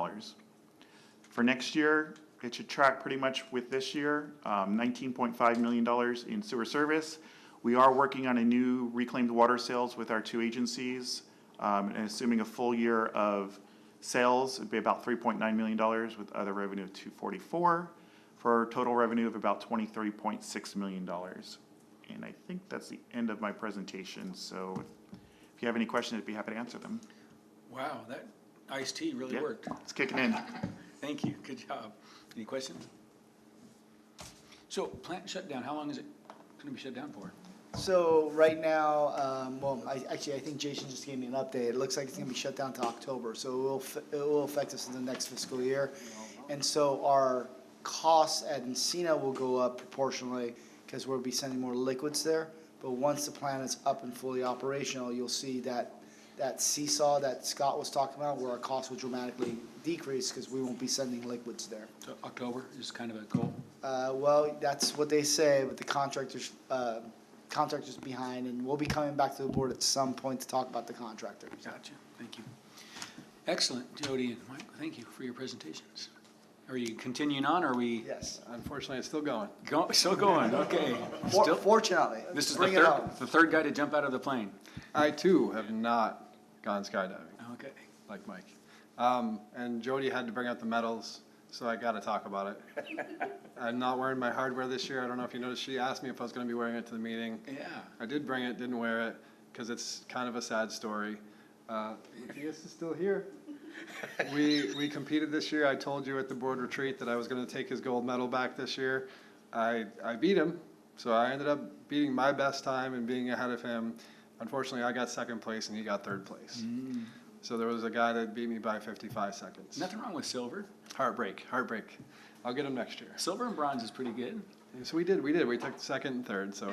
For next year, it should track pretty much with this year, $19.5 million in sewer service. We are working on a new reclaimed water sales with our two agencies, and assuming a full year of sales, it'd be about $3.9 million with other revenue of $244 for a total revenue of about $23.6 million. And I think that's the end of my presentation. So if you have any questions, I'd be happy to answer them. Wow, that iced tea really worked. It's kicking in. Thank you, good job. Any questions? So plant shutdown, how long is it gonna be shut down for? So right now, I think Jason just gave me an update. It looks like it's gonna be shut down to October, so it will affect us in the next fiscal year. And so our costs at ENCINA will go up proportionally because we'll be sending more liquids there. But once the plant is up and fully operational, you'll see that seesaw that Scott was talking about, where our costs will dramatically decrease because we won't be sending liquids there. So October is kind of a goal? Well, that's what they say, but the contractor's behind, and we'll be coming back to the board at some point to talk about the contractor. Gotcha, thank you. Excellent, Jody and Mike, thank you for your presentations. Are you continuing on, or are we? Yes. Unfortunately, it's still going. Still going, okay. Fortunately. This is Bring it on. the third guy to jump out of the plane. I too have not gone skydiving. Okay. Like Mike. And Jody had to bring out the medals, so I got to talk about it. I'm not wearing my hardware this year. I don't know if you noticed. She asked me if I was going to be wearing it to the meeting. Yeah. I did bring it, didn't wear it, because it's kind of a sad story. Matthias is still here. We competed this year. I told you at the board retreat that I was going to take his gold medal back this year. I beat him, so I ended up beating my best time and being ahead of him. Unfortunately, I got second place and he got third place. So there was a guy that beat me by 55 seconds. Nothing wrong with silver. Heartbreak. I'll get him next year. Silver and bronze is pretty good. So we did. We took second and third. So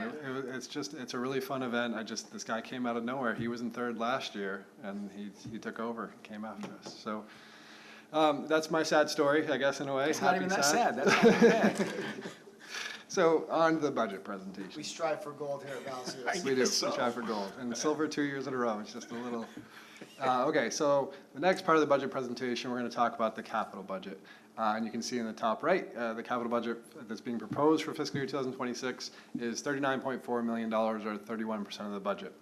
it's a really fun event. This guy came out of nowhere. He was in third last year, and he took over, came after us. So that's my sad story, I guess, in a way. It's not even that sad. That's not even bad. So on to the budget presentation. We strive for gold here at Vallecitos. We do. We strive for gold. And silver 2 years in a row. It's just a little. Okay, so the next part of the budget presentation, we're going to talk about the capital budget. And you can see in the top right, the capital budget that's being proposed for fiscal year 2026 is $39.4 million, or 31% of the budget.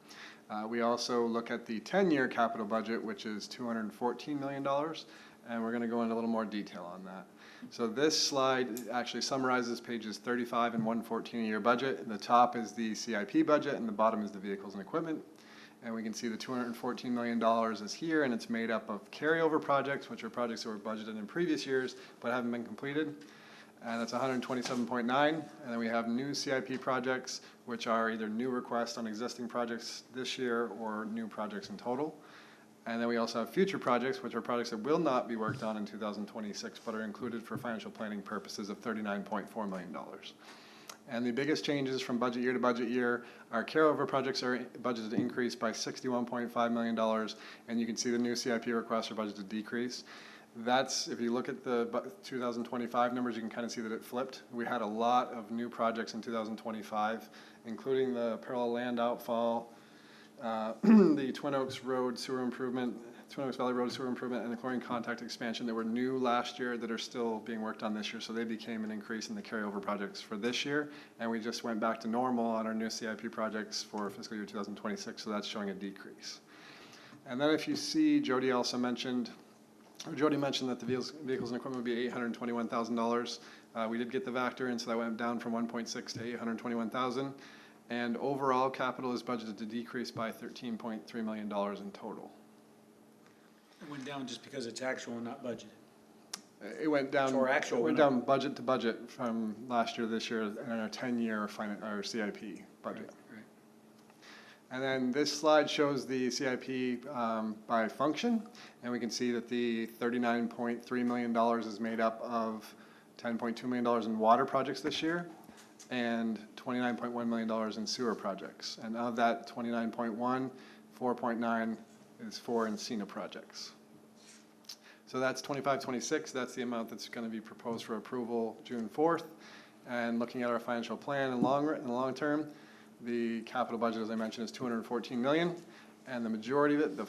We also look at the 10-year capital budget, which is $214 million, and we're going to go into a little more detail on that. So this slide actually summarizes pages 35 and 114 of your budget. The top is the CIP budget, and the bottom is the vehicles and equipment. And we can see the $214 million is here, and it's made up of carryover projects, which are projects that were budgeted in previous years but haven't been completed. And that's 127.9. And then we have new CIP projects, which are either new requests on existing projects this year or new projects in total. And then we also have future projects, which are projects that will not be worked on in 2026, but are included for financial planning purposes of $39.4 million. And the biggest changes from budget year to budget year, our carryover projects are budgeted to increase by $61.5 million, and you can see the new CIP requests are budgeted to decrease. That's, if you look at the 2025 numbers, you can kind of see that it flipped. We had a lot of new projects in 2025, including the parallel land outfall, the Twin Oaks Road sewer improvement, Twin Oaks Valley Road sewer improvement, and the chlorine contact expansion that were new last year that are still being worked on this year. So they became an increase in the carryover projects for this year. And we just went back to normal on our new CIP projects for fiscal year 2026. So that's showing a decrease. And then if you see, Jody mentioned that the vehicles and equipment would be $821,000. We did get the Vector in, so that went down from 1.6 to 821,000. And overall, capital is budgeted to decrease by $13.3 million in total. It went down just because it's actual and not budgeted. It went down. So our actual it went went down budget to budget from last year to this year in our 10-year our CIP budget. Right. And then this slide shows the CIP by function, and we can see that the $39.3 million is made up of $10.2 million in water projects this year, and $29.1 million in sewer projects. And of that 29.1, 4.9 is for ENCINA projects. So that's 25-26. That's the amount that's going to be proposed for approval June 4th. And looking at our financial plan in the long term, the capital budget, as I mentioned, is $214 million. And the majority of it, the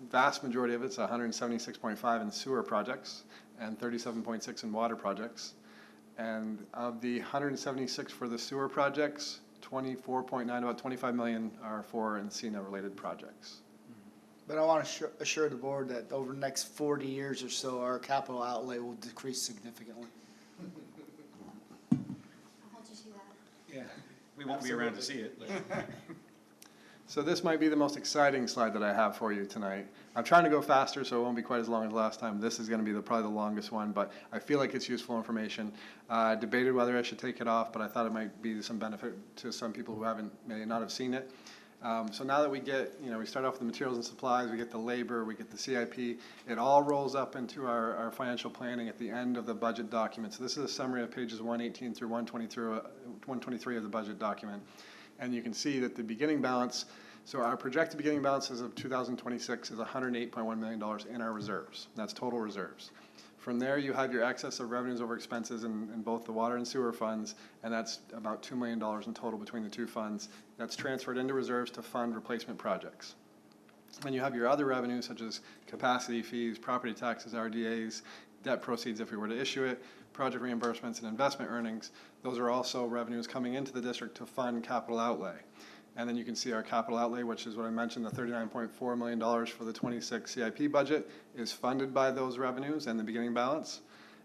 vast majority of it's 176.5 in sewer projects and 37.6 in water projects. And of the 176 for the sewer projects, 24.9, about 25 million are for ENCINA related projects. But I want to assure the board that over the next 40 years or so, our capital outlay will decrease significantly. I'll hold you to that. Yeah, we won't be around to see it. But. So this might be the most exciting slide that I have for you tonight. I'm trying to go faster, so it won't be quite as long as last time. This is going to be probably the longest one, but I feel like it's useful information. I debated whether I should take it off, but I thought it might be some benefit to some people who may not have seen it. So now that we get, we start off with the materials and supplies, we get the labor, we get the CIP, it all rolls up into our financial planning at the end of the budget document. So this is a summary of pages 118 through 123 of the budget document. And you can see that the beginning balance, so our projected beginning balance as of 2026 is $108.1 million in our reserves. That's total reserves. From there, you have your excess of revenues over expenses in both the water and sewer funds, and that's about $2 million in total between the two funds. That's transferred into reserves to fund replacement projects. And you have your other revenues, such as capacity fees, property taxes, RDAs, debt proceeds if we were to issue it, project reimbursements, and investment earnings. Those are also revenues coming into the district to fund capital outlay. And then you can see our capital outlay, which is what I mentioned, the $39.4 million for the 26 CIP budget is funded by those revenues and the beginning balance.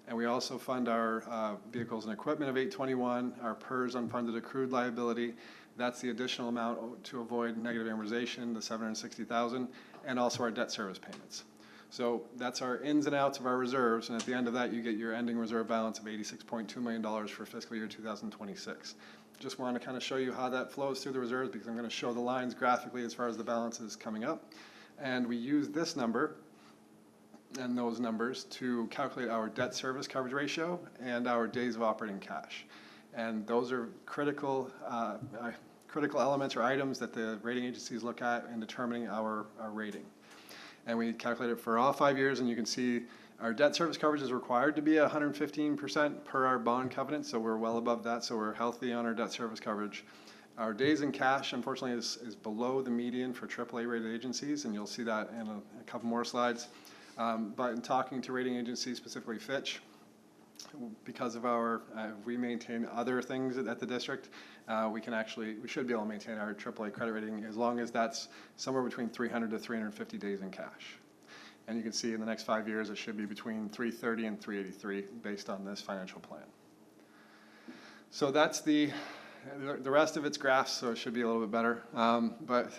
And we also fund our vehicles and equipment of $821, our PERS unfunded accrued liability. That's the additional amount to avoid negative amortization, the $760,000, and also our debt service payments. So that's our ins and outs of our reserves, and at the end of that, you get your ending reserve balance of $86.2 million for fiscal year 2026. Just want to kind of show you how that flows through the reserves because I'm going to show the lines graphically as far as the balance is coming up. And we use this number and those numbers to calculate our debt service coverage ratio and our days of operating cash. And those are critical elements or items that the rating agencies look at in determining our rating. And we calculate it for all 5 years, and you can see our debt service coverage is required to be 115% per our bond covenant, so we're well above that, so we're healthy on our debt service coverage. Our days in cash, unfortunately, is below the median for AAA rated agencies, and you'll see that in a couple more slides. But in talking to rating agencies, specifically Fitch, because of our, we maintain other things at the district, we should be able to maintain our AAA credit rating as long as that's somewhere between 300 to 350 days in cash. And you can see in the next 5 years, it should be between 330 and 383 based on this financial plan. So that's the rest of its graphs, so it should be a little bit better.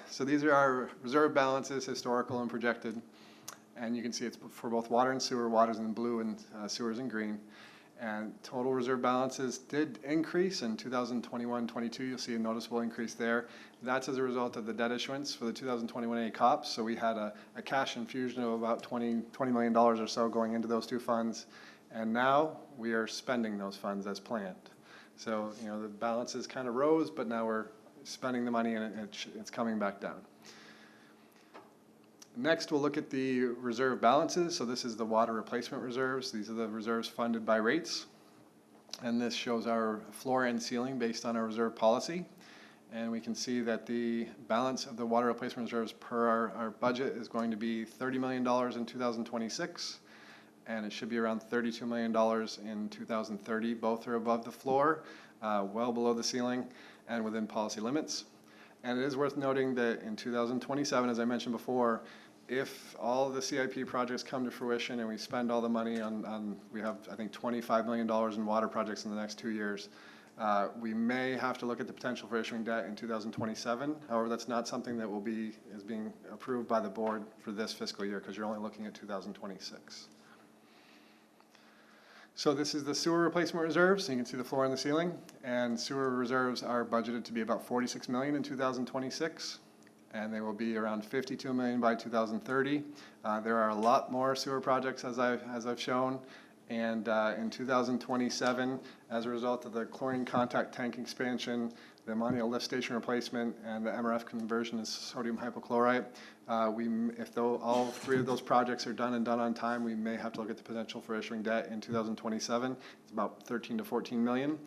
So these are our reserve balances, historical and projected. And you can see it's for both water and sewer. Water's in blue and sewer's in green. And total reserve balances did increase in 2021-22. You'll see a noticeable increase there. That's as a result of the debt issuance for the 2021 ACOPs. So we had a cash infusion of about $20 million or so going into those two funds. And now we are spending those funds as planned. So, you know, the balances kind of rose, but now we're spending the money and it's coming back down. Next, we'll look at the reserve balances. So this is the water replacement reserves. These are the reserves funded by rates. And this shows our floor and ceiling based on our reserve policy. And we can see that the balance of the water replacement reserves per our budget is going to be $30 million in 2026. And it should be around $32 million in 2030. Both are above the floor, well below the ceiling, and within policy limits. And it is worth noting that in 2027, as I mentioned before, if all the CIP projects come to fruition and we spend all the money on we have, I think, $25 million in water projects in the next 2 years, we may have to look at the potential for issuing debt in 2027. However, that's not something that is being approved by the board for this fiscal year because you're only looking at 2026. So this is the sewer replacement reserves. So you can see the floor and the ceiling. And sewer reserves are budgeted to be about $46 million in 2026. And they will be around $52 million by 2030. There are a lot more sewer projects as I've shown. And in 2027, as a result of the chlorine contact tank expansion, the ammonia lift station replacement, and the MRF conversion to sodium hypochlorite, if all three of those projects are done on time, we may have to look at the potential for issuing debt in 2027. It's about 13 to 14 million.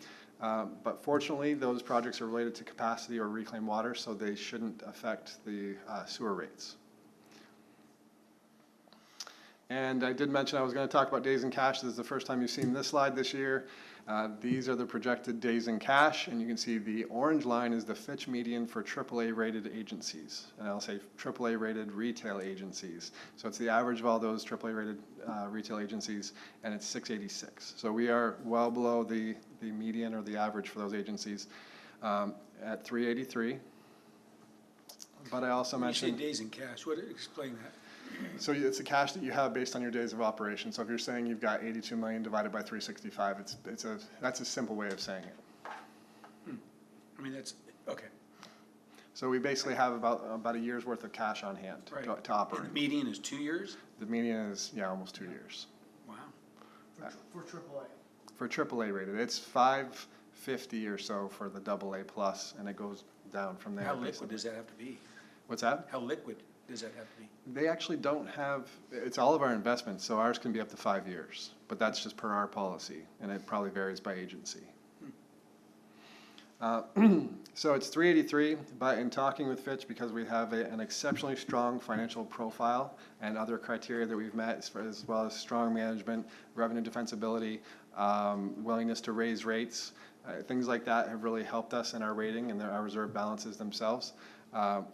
But fortunately, those projects are related to capacity or reclaimed water, so they shouldn't affect the sewer rates. And I did mention I was going to talk about days in cash. This is the first time you've seen this slide this year. These are the projected days in cash, and you can see the orange line is the Fitch median for AAA rated agencies. And I'll say AAA rated retail agencies. So it's the average of all those AAA rated retail agencies, and it's 686. So we are well below the median or the average for those agencies at 383. But I also mentioned— You say days in cash, explain that. So it's the cash that you have based on your days of operation. So if you're saying you've got 82 million divided by 365, that's a simple way of saying it. I mean, that's, okay. So we basically have about a year's worth of cash on hand to operate. And the median is 2 years? The median is, yeah, almost 2 years. Wow. For AAA. For AAA rated, it's 550 or so for the AA plus, and it goes down from there. How liquid does that have to be? What's that? How liquid does that have to be? They actually don't have, it's all of our investments, so ours can be up to 5 years, but that's just per our policy, and it probably varies by agency. So it's 383, but in talking with Fitch, because we have an exceptionally strong financial profile and other criteria that we've met, as well as strong management, revenue defensibility, willingness to raise rates, things like that have really helped us in our rating and our reserve balances themselves.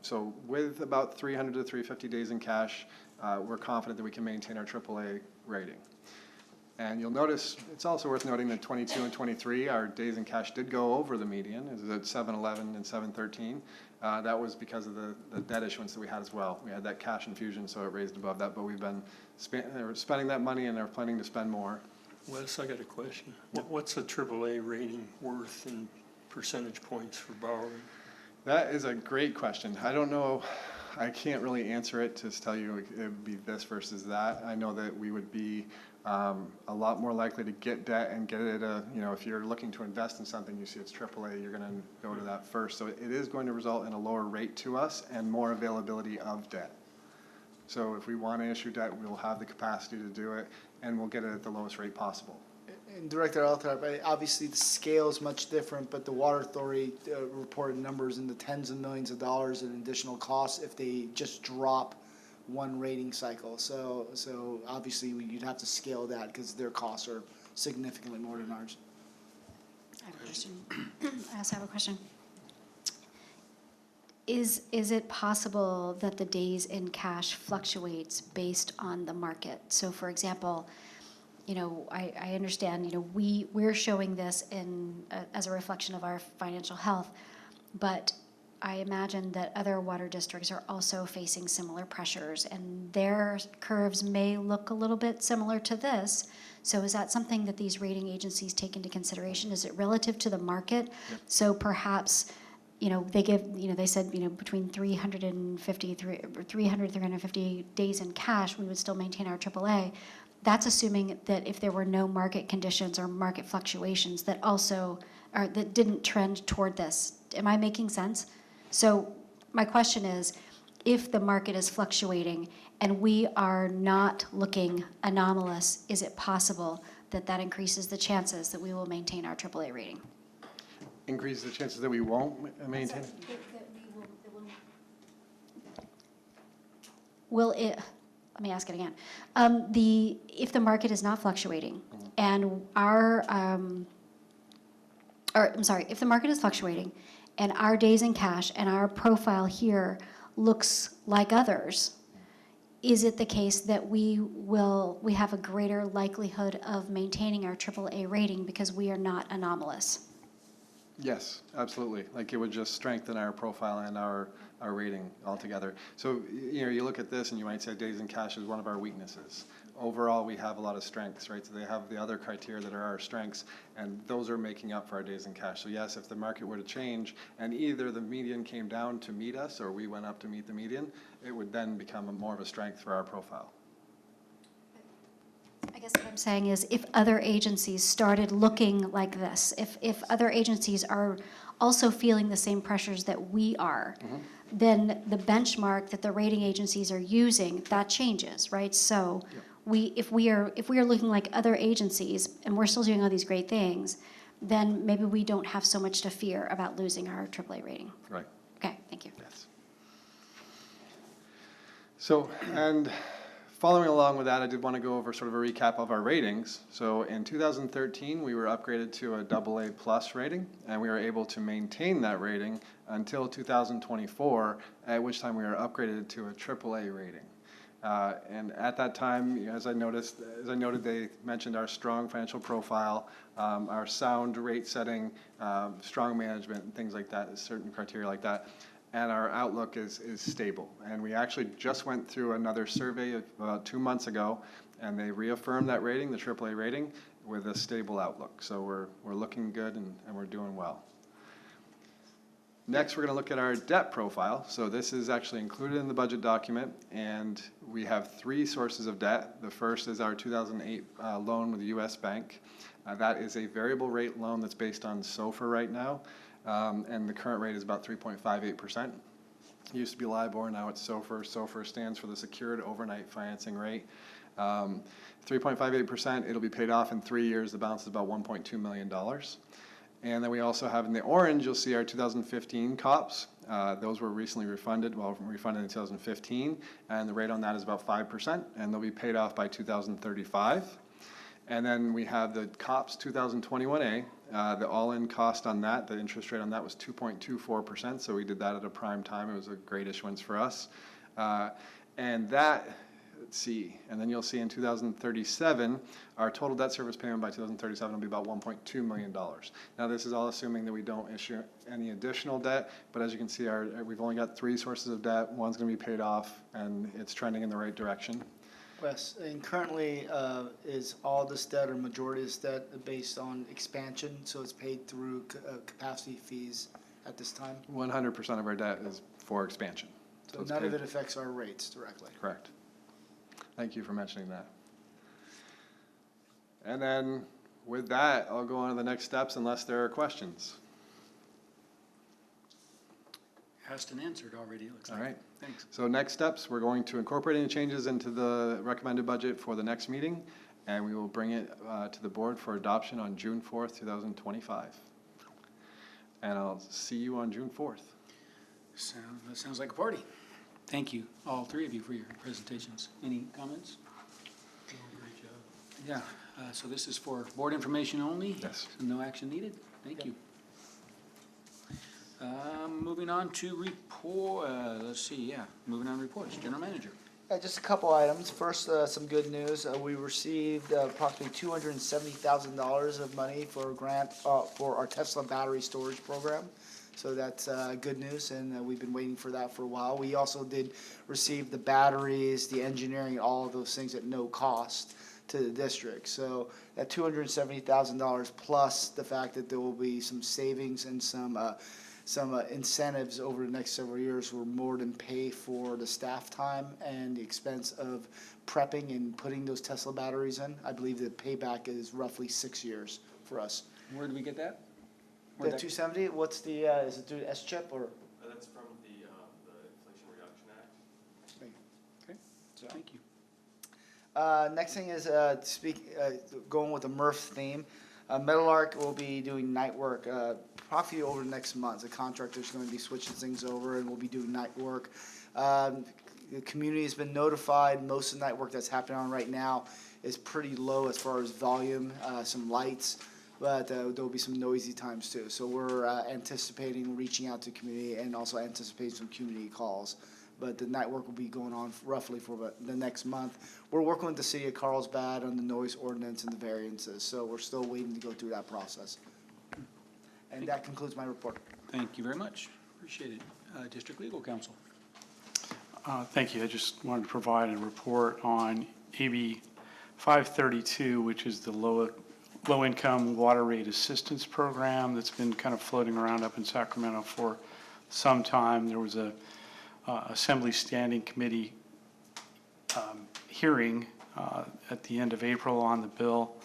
So with about 300 to 350 days in cash, we're confident that we can maintain our AAA rating. And you'll notice, it's also worth noting that 22 and 23, our days in cash did go over the median. It was at 711 and 713. That was because of the debt issuance that we had as well. We had that cash infusion, so it raised above that, but we've been spending that money and are planning to spend more. Wes, I got a question. What's a AAA rating worth in percentage points for borrowing? That is a great question. I don't know I can't really answer it to tell you it would be this versus that. I know that we would be a lot more likely to get debt and get it, if you're looking to invest in something, you see it's AAA, you're going to go to that first. So it is going to result in a lower rate to us and more availability of debt. So if we want to issue debt, we'll have the capacity to do it, and we'll get it at the lowest rate possible. And Director Althorpe, obviously the scale is much different, but the Water Authority reported numbers in the tens of millions of dollars in additional costs if they just drop one rating cycle. So obviously you'd have to scale that because their costs are significantly more than ours. I have a question. I also have a question. Is it possible that the days in cash fluctuates based on the market? So for example, I understand, we're showing this as a reflection of our financial health, but I imagine that other water districts are also facing similar pressures, and their curves may look a little bit similar to this. So is that something that these rating agencies take into consideration? Is it relative to the market? Yep. So perhaps, they said, between 350 days in cash, we would still maintain our AAA. That's assuming that if there were no market conditions or market fluctuations that didn't trend toward this. Am I making sense? So my question is, if the market is fluctuating and we are not looking anomalous, is it possible that that increases the chances that we will maintain our AAA rating? Increases the chances that we won't maintain it? Let me ask it again. If the market is not fluctuating and if the market is fluctuating and our days in cash and our profile here looks like others, is it the case that we have a greater likelihood of maintaining our AAA rating because we are not anomalous? Yes, absolutely. Like, it would just strengthen our profile and our rating altogether. So, you look at this and you might say days in cash is one of our weaknesses. Overall, we have a lot of strengths, right? So they have the other criteria that are our strengths, and those are making up for our days in cash. So yes, if the market were to change and either the median came down to meet us or we went up to meet the median, it would then become more of a strength for our profile. I guess what I'm saying is, if other agencies started looking like this, if other agencies are also feeling the same pressures that we are, then the benchmark that the rating agencies are using, that changes, right? So if we are looking like other agencies and we're still doing all these great things, then maybe we don't have so much to fear about losing our AAA rating. Right. Okay, thank you. Yes. So, and following along with that, I did want to go over sort of a recap of our ratings. So in 2013, we were upgraded to a AA+ rating, and we were able to maintain that rating until 2024, at which time we were upgraded to a AAA rating. And at that time, as I noted, they mentioned our strong financial profile, our sound rate setting, strong management, and things like that, certain criteria like that. And our outlook is stable. And we actually just went through another survey about 2 months ago, and they reaffirmed that rating, the AAA rating, with a stable outlook. So we're looking good and we're doing well. Next, we're going to look at our debt profile. So this is actually included in the budget document, and we have 3 sources of debt. The first is our 2008 loan with the U.S. Bank. That is a variable rate loan that's based on SOFR right now. And the current rate is about 3.58%. It used to be LIBOR, now it's SOFR. SOFR stands for the Secured Overnight Financing Rate. 3.58%, it'll be paid off in 3 years. The balance is about $1.2 million. And then we also have in the orange, you'll see our 2015 COPs. Those were recently refunded, refunded in 2015, and the rate on that is about 5%, and they'll be paid off by 2035. And then we have the COPS 2021A. The all-in cost on that, the interest rate on that was 2.24%, so we did that at a prime time. It was a great issuance for us. And that, let's see, and then you'll see in 2037, our total debt service payment by 2037 will be about $1.2 million. Now, this is all assuming that we don't issue any additional debt, but as you can see, we've only got 3 sources of debt. One's going to be paid off, and it's trending in the right direction. Wes, and currently, is all this debt or majority of this debt based on expansion, so it's paid through capacity fees at this time? 100% of our debt is for expansion. So it's none of paid. it affects our rates directly. Correct. Thank you for mentioning that. And then with that, I'll go on to the next steps unless there are questions. Asked and answered already, it looks All like. right. Thanks. So next steps, we're going to incorporate any changes into the recommended budget for the next meeting, and we will bring it to the board for adoption on June 4th, 2025. And I'll see you on June 4th. That sounds like a party. Thank you, all three of you, for your presentations. Any comments? Yeah, so this is for board information only? Yes. No action needed? Thank you. Moving on to report, let's see, moving on to reports. General Manager. Just a couple items. First, some good news. We received approximately $270,000 of money for a grant for our Tesla battery storage program. So that's good news, and we've been waiting for that for a while. We also did receive the batteries, the engineering, all of those things at no cost to the district. So that $270,000 plus the fact that there will be some savings and some incentives over the next several years will more than pay for the staff time and the expense of prepping and putting those Tesla batteries in. I believe the payback is roughly 6 years for us. Where did we get that? The 270, what's the, is it through S-chip or? That's from the Inflation Reduction Act. Okay, thank you. Next thing is going with the MRF theme. Meadowlark will be doing night work probably over the next month. The contractor's going to be switching things over, and we'll be doing night work. The community has been notified. Most of the night work that's happening on right now is pretty low as far as volume, some lights, but there'll be some noisy times too. So we're anticipating reaching out to community and also anticipating some community calls. But the night work will be going on roughly for the next month. We're working with the city of Carlsbad on the noise ordinance and the variances, so we're still waiting to go through that process. And that concludes my report. Thank you very much. Appreciate it. District Legal Counsel. Thank you. I just wanted to provide a report on AB 532, which is the low-income water rate assistance program that's been kind of floating around up in Sacramento for some time. There was a Assembly Standing Committee hearing at the end of April on the bill,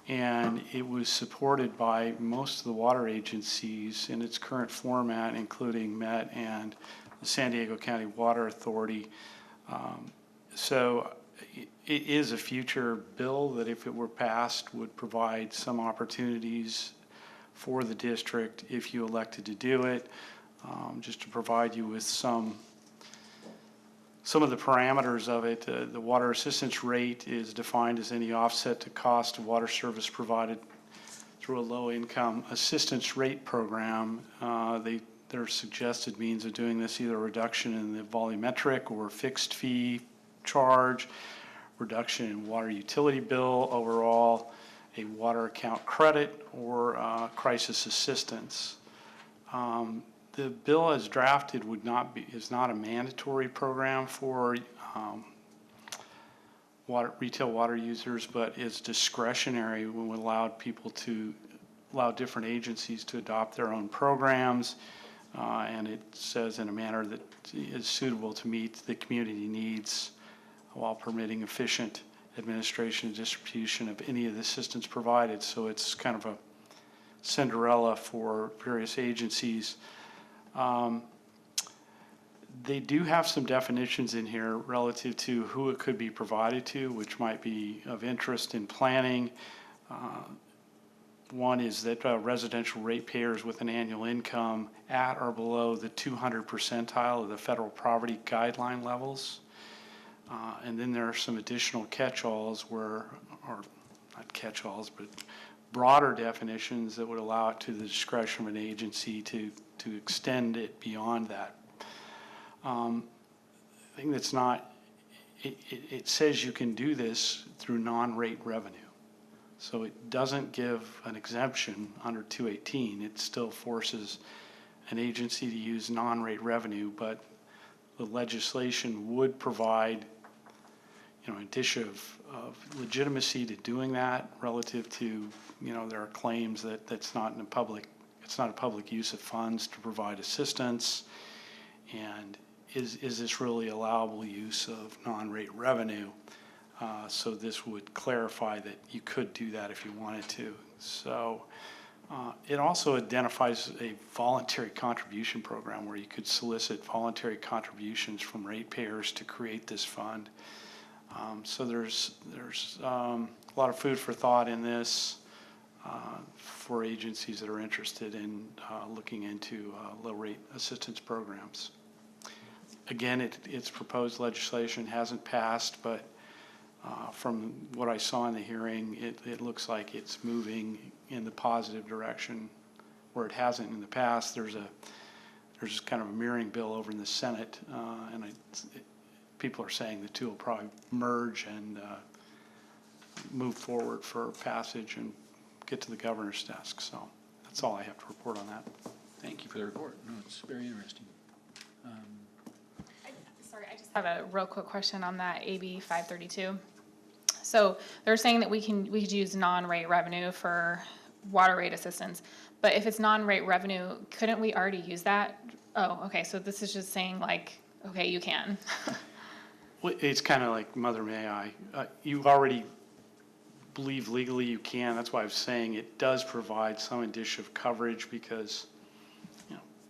and it was supported by most of the water agencies in its current format, including MET and the San Diego County Water Authority. So it is a future bill that, if it were passed, would provide some opportunities for the district if you elected to do it. Just to provide you with some of the parameters of it, the water assistance rate is defined as any offset to cost of water service provided through a low-income assistance rate program. Their suggested means of doing this, either a reduction in the volumetric or fixed fee charge, reduction in water utility bill overall, a water account credit, or crisis assistance. The bill as drafted is not a mandatory program for retail water users, but is discretionary when we allow different agencies to adopt their own programs. And it says in a manner that is suitable to meet the community needs while permitting efficient administration and distribution of any of the assistance provided. So it's kind of a Cinderella for various agencies. They do have some definitions in here relative to who it could be provided to, which might be of interest in planning. One is that residential ratepayers with an annual income at or below the 200 percentile of the federal poverty guideline levels. And then there are some additional catch-alls or not catch-alls, but broader definitions that would allow it to the discretion of an agency to extend it beyond that. I think that's not, it says you can do this through non-rate revenue. So it doesn't give an exemption under 218. It still forces an agency to use non-rate revenue, but the legislation would provide, a dish of legitimacy to doing that relative to, there are claims that it's not a public use of funds to provide assistance, and is this really allowable use of non-rate revenue? So this would clarify that you could do that if you wanted to. So it also identifies a voluntary contribution program where you could solicit voluntary contributions from ratepayers to create this fund. So there's a lot of food for thought in this for agencies that are interested in looking into low rate assistance programs. Again, it's proposed legislation, hasn't passed, but from what I saw in the hearing, it looks like it's moving in the positive direction where it hasn't in the past. There's kind of a mirroring bill over in the Senate, and people are saying the two will probably merge and move forward for passage and get to the governor's desk. So that's all I have to report on that. Thank you for the report. No, it's very interesting. Sorry, I just have a real quick question on that AB 532. So they're saying that we could use non-rate revenue for water rate assistance, but if it's non-rate revenue, couldn't we already use that? Oh, okay, so this is just saying like, okay, you can. Well, it's kind of like Mother May I. You already believe legally you can. That's why I was saying it does provide some indicia of coverage because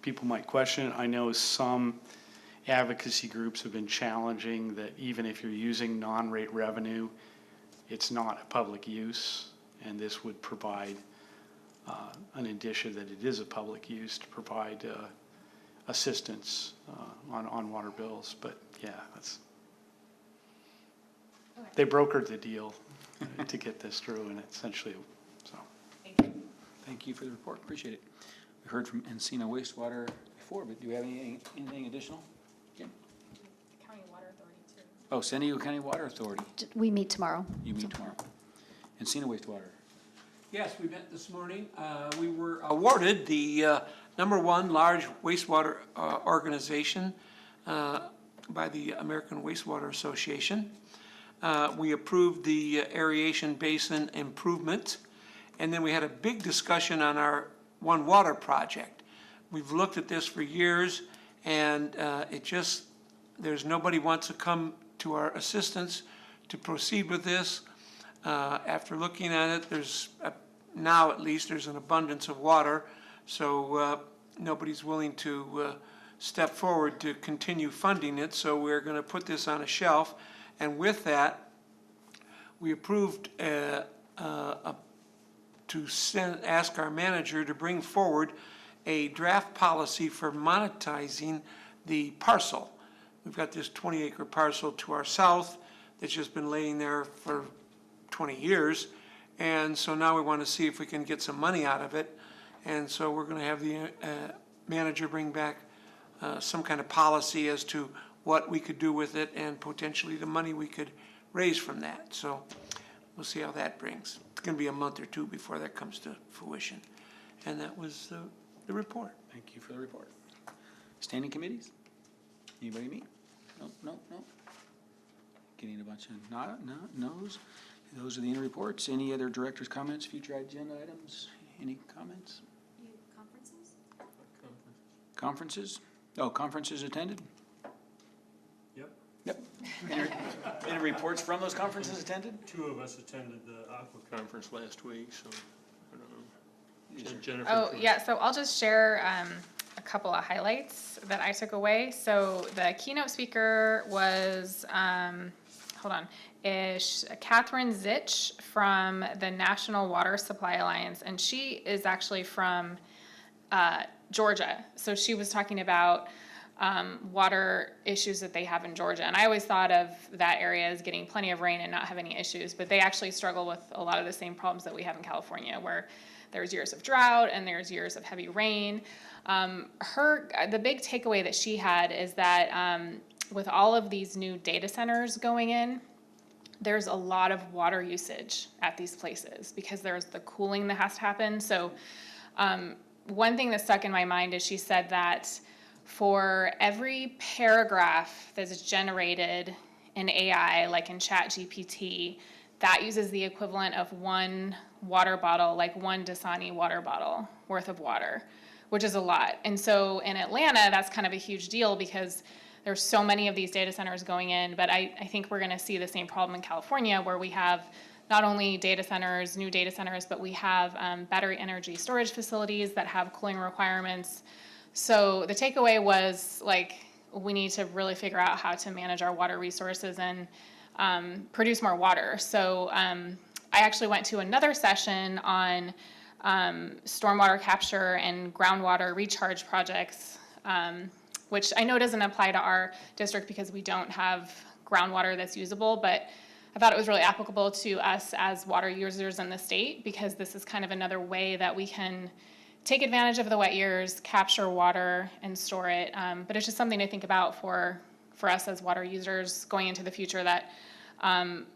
people might question it. I know some advocacy groups have been challenging that even if you're using non-rate revenue, it's not a public use, and this would provide an indicia that it is a public use to provide assistance on water bills. But yeah, they brokered the deal to get this through, and essentially, so. Thank you for the report. Appreciate it. We heard from ENCINA wastewater before, but do we have anything additional? Jim? County Water Authority too. Oh, San Diego County Water Authority. We meet tomorrow. You meet tomorrow. ENCINA wastewater. Yes, we met this morning. We were awarded the #1 large wastewater organization by the American Wastewater Association. We approved the aeration basin improvement, and then we had a big discussion on our One Water project. We've looked at this for years, and there's nobody wants to come to our assistance to proceed with this. After looking at it, now at least there's an abundance of water, so nobody's willing to step forward to continue funding it, so we're going to put this on a shelf. And with that, we approved ask our manager to bring forward a draft policy for monetizing the parcel. We've got this 20-acre parcel to our south that's just been laying there for 20 years. And so now we want to see if we can get some money out of it. And so we're going to have the manager bring back some kind of policy as to what we could do with it and potentially the money we could raise from that. So we'll see how that brings. It's going to be a month or two before that comes to fruition. And that was the report. Thank you for the report. Standing committees? Anybody meet? No. Getting a bunch of no's. Those are the reports. Any other director's comments, future agenda items? Any comments? Conferences? Conferences? Oh, conferences attended? Yep. Any reports from those conferences attended? 2 of us attended the Aqua Conference last week, so I don't know. Jennifer. Oh, yeah, so I'll just share a couple of highlights that I took away. So the keynote speaker was, Catherine Zitch from the National Water Supply Alliance, and she is actually from Georgia. So she was talking about water issues that they have in Georgia. And I always thought of that area as getting plenty of rain and not have any issues, but they actually struggle with a lot of the same problems that we have in California, where there's years of drought and there's years of heavy rain. The big takeaway that she had is that with all of these new data centers going in, there's a lot of water usage at these places because there's the cooling that has to happen. So one thing that stuck in my mind is she said that for every paragraph that's generated in AI, like in ChatGPT, that uses the equivalent of one water bottle, like one Dasani water bottle worth of water, which is a lot. And so in Atlanta, that's kind of a huge deal because there's so many of these data centers going in, but I think we're gonna see the same problem in California, where we have not only data centers, new data centers, but we have battery energy storage facilities that have cooling requirements. So the takeaway was, like, we need to really figure out how to manage our water resources and produce more water. So I actually went to another session on stormwater capture and groundwater recharge projects, which I know doesn't apply to our district because we don't have groundwater that's usable, but I thought it was really applicable to us as water users in the state, because this is kind of another way that we can take advantage of the wet years, capture water, and store it. But it's just something to think about for us as water users going into the future, that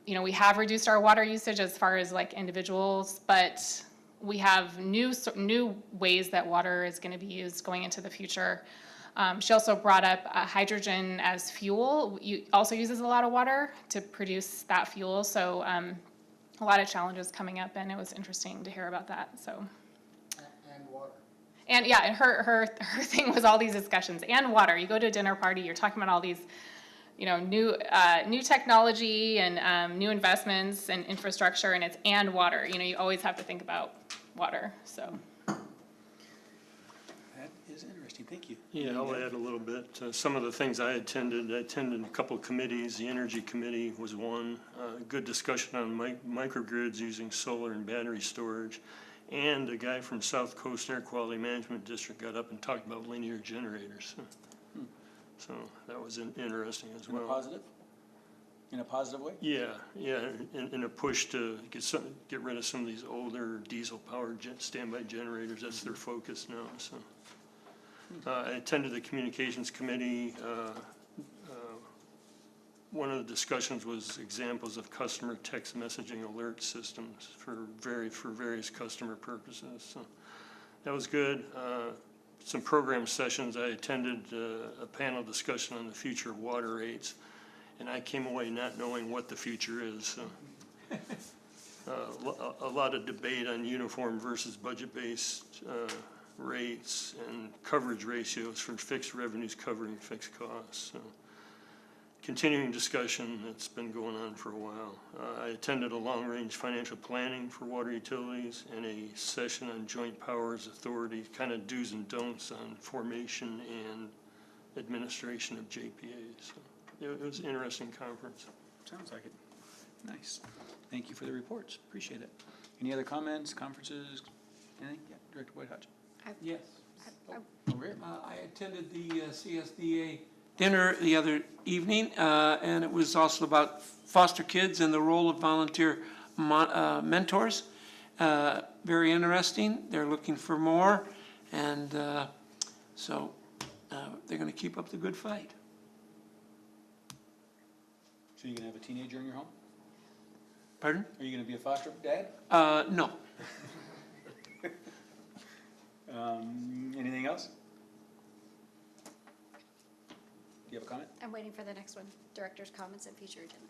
you know, we have reduced our water usage as far as like individuals, but we have new ways that water is going to be used going into the future. She also brought up hydrogen as fuel. Also uses a lot of water to produce that fuel. So a lot of challenges coming up, and it was interesting to hear about that. So. And water. And yeah, and her thing was all these discussions and water. You go to a dinner party, you're talking about all these, you know, new technology and new investments and infrastructure, and it's and water. You know, you always have to think about water. So. That is interesting. Thank you. Yeah, I'll add a little bit. Some of the things I attended a couple of committees. The Energy Committee was one. Good discussion on microgrids using solar and battery storage. And a guy from South Coast Air Quality Management District got up and talked about linear generators. So that was interesting as well. In a positive? In a positive way? Yeah, in a push to get rid of some of these older diesel-powered standby generators. That's their focus now, so. I attended the Communications Committee. One of the discussions was examples of customer text messaging alert systems for various customer purposes. So that was good. Some program sessions. I attended a panel discussion on the future of water rates, and I came away not knowing what the future is. So. A lot of debate on uniform versus budget-based rates and coverage ratios for fixed revenues covering fixed costs. So. Continuing discussion that's been going on for a while. I attended a long-range financial planning for water utilities and a session on joint powers authority, kind of do's and don'ts on formation and administration of JPAs. So it was an interesting conference. Sounds like it. Nice. Thank you for the reports. Appreciate it. Any other comments, conferences, anything? Yeah, Director White Hodge. Yes. Rick. I attended the CSDA dinner the other evening, and it was also about foster kids and the role of volunteer mentors. Very interesting. They're looking for more, and so they're going to keep up the good fight. So you're going to have a teenager in your home? Pardon? Are you going to be a foster dad? No. Anything else? Do you have a comment? I'm waiting for the next one, director's comments and future agenda.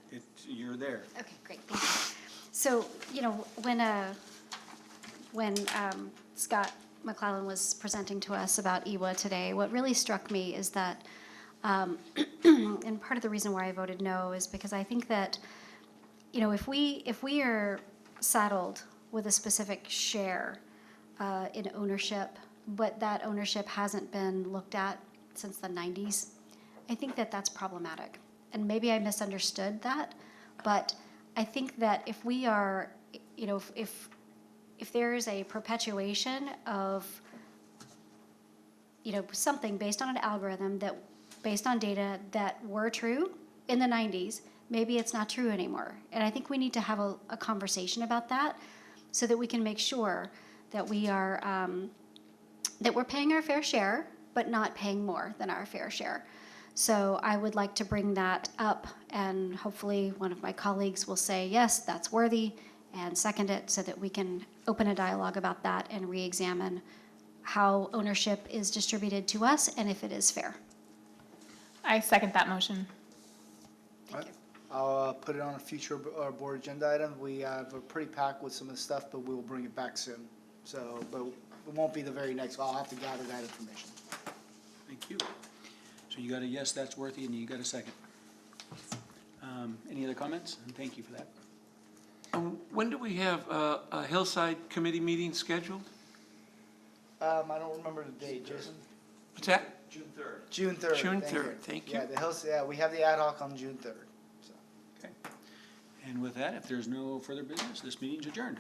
You're there. Okay, great, thank you. So, you know, when Scott McClellan was presenting to us about EWA today, what really struck me is that, and part of the reason why I voted no is because I think that, you know, if we are saddled with a specific share in ownership, but that ownership hasn't been looked at since the 90s, I think that that's problematic. And maybe I misunderstood that, but I think that if we are, you know, if there is a perpetuation of, you know, something based on an algorithm that, based on data that were true in the 90s, maybe it's not true anymore. And I think we need to have a conversation about that so that we can make sure that we are, that we're paying our fair share, but not paying more than our fair share. So I would like to bring that up, and hopefully one of my colleagues will say, yes, that's worthy, and second it so that we can open a dialogue about that and re-examine how ownership is distributed to us and if it is fair. I second that motion. Thank you. I'll put it on a future board agenda item. We're pretty packed with some of the stuff, but we will bring it back soon. So, but it won't be the very next, I'll have to gather that information. Thank you. So you got a yes, that's worthy, and you got a second. Any other comments? And thank you for that. When do we have a Hillside Committee meeting scheduled? I don't remember the date, Jason. What's that? June 3rd. June thank you. 3rd, thank you. Yeah, we have the ad hoc on June 3rd. So. Okay. And with that, if there's no further business, this meeting's adjourned.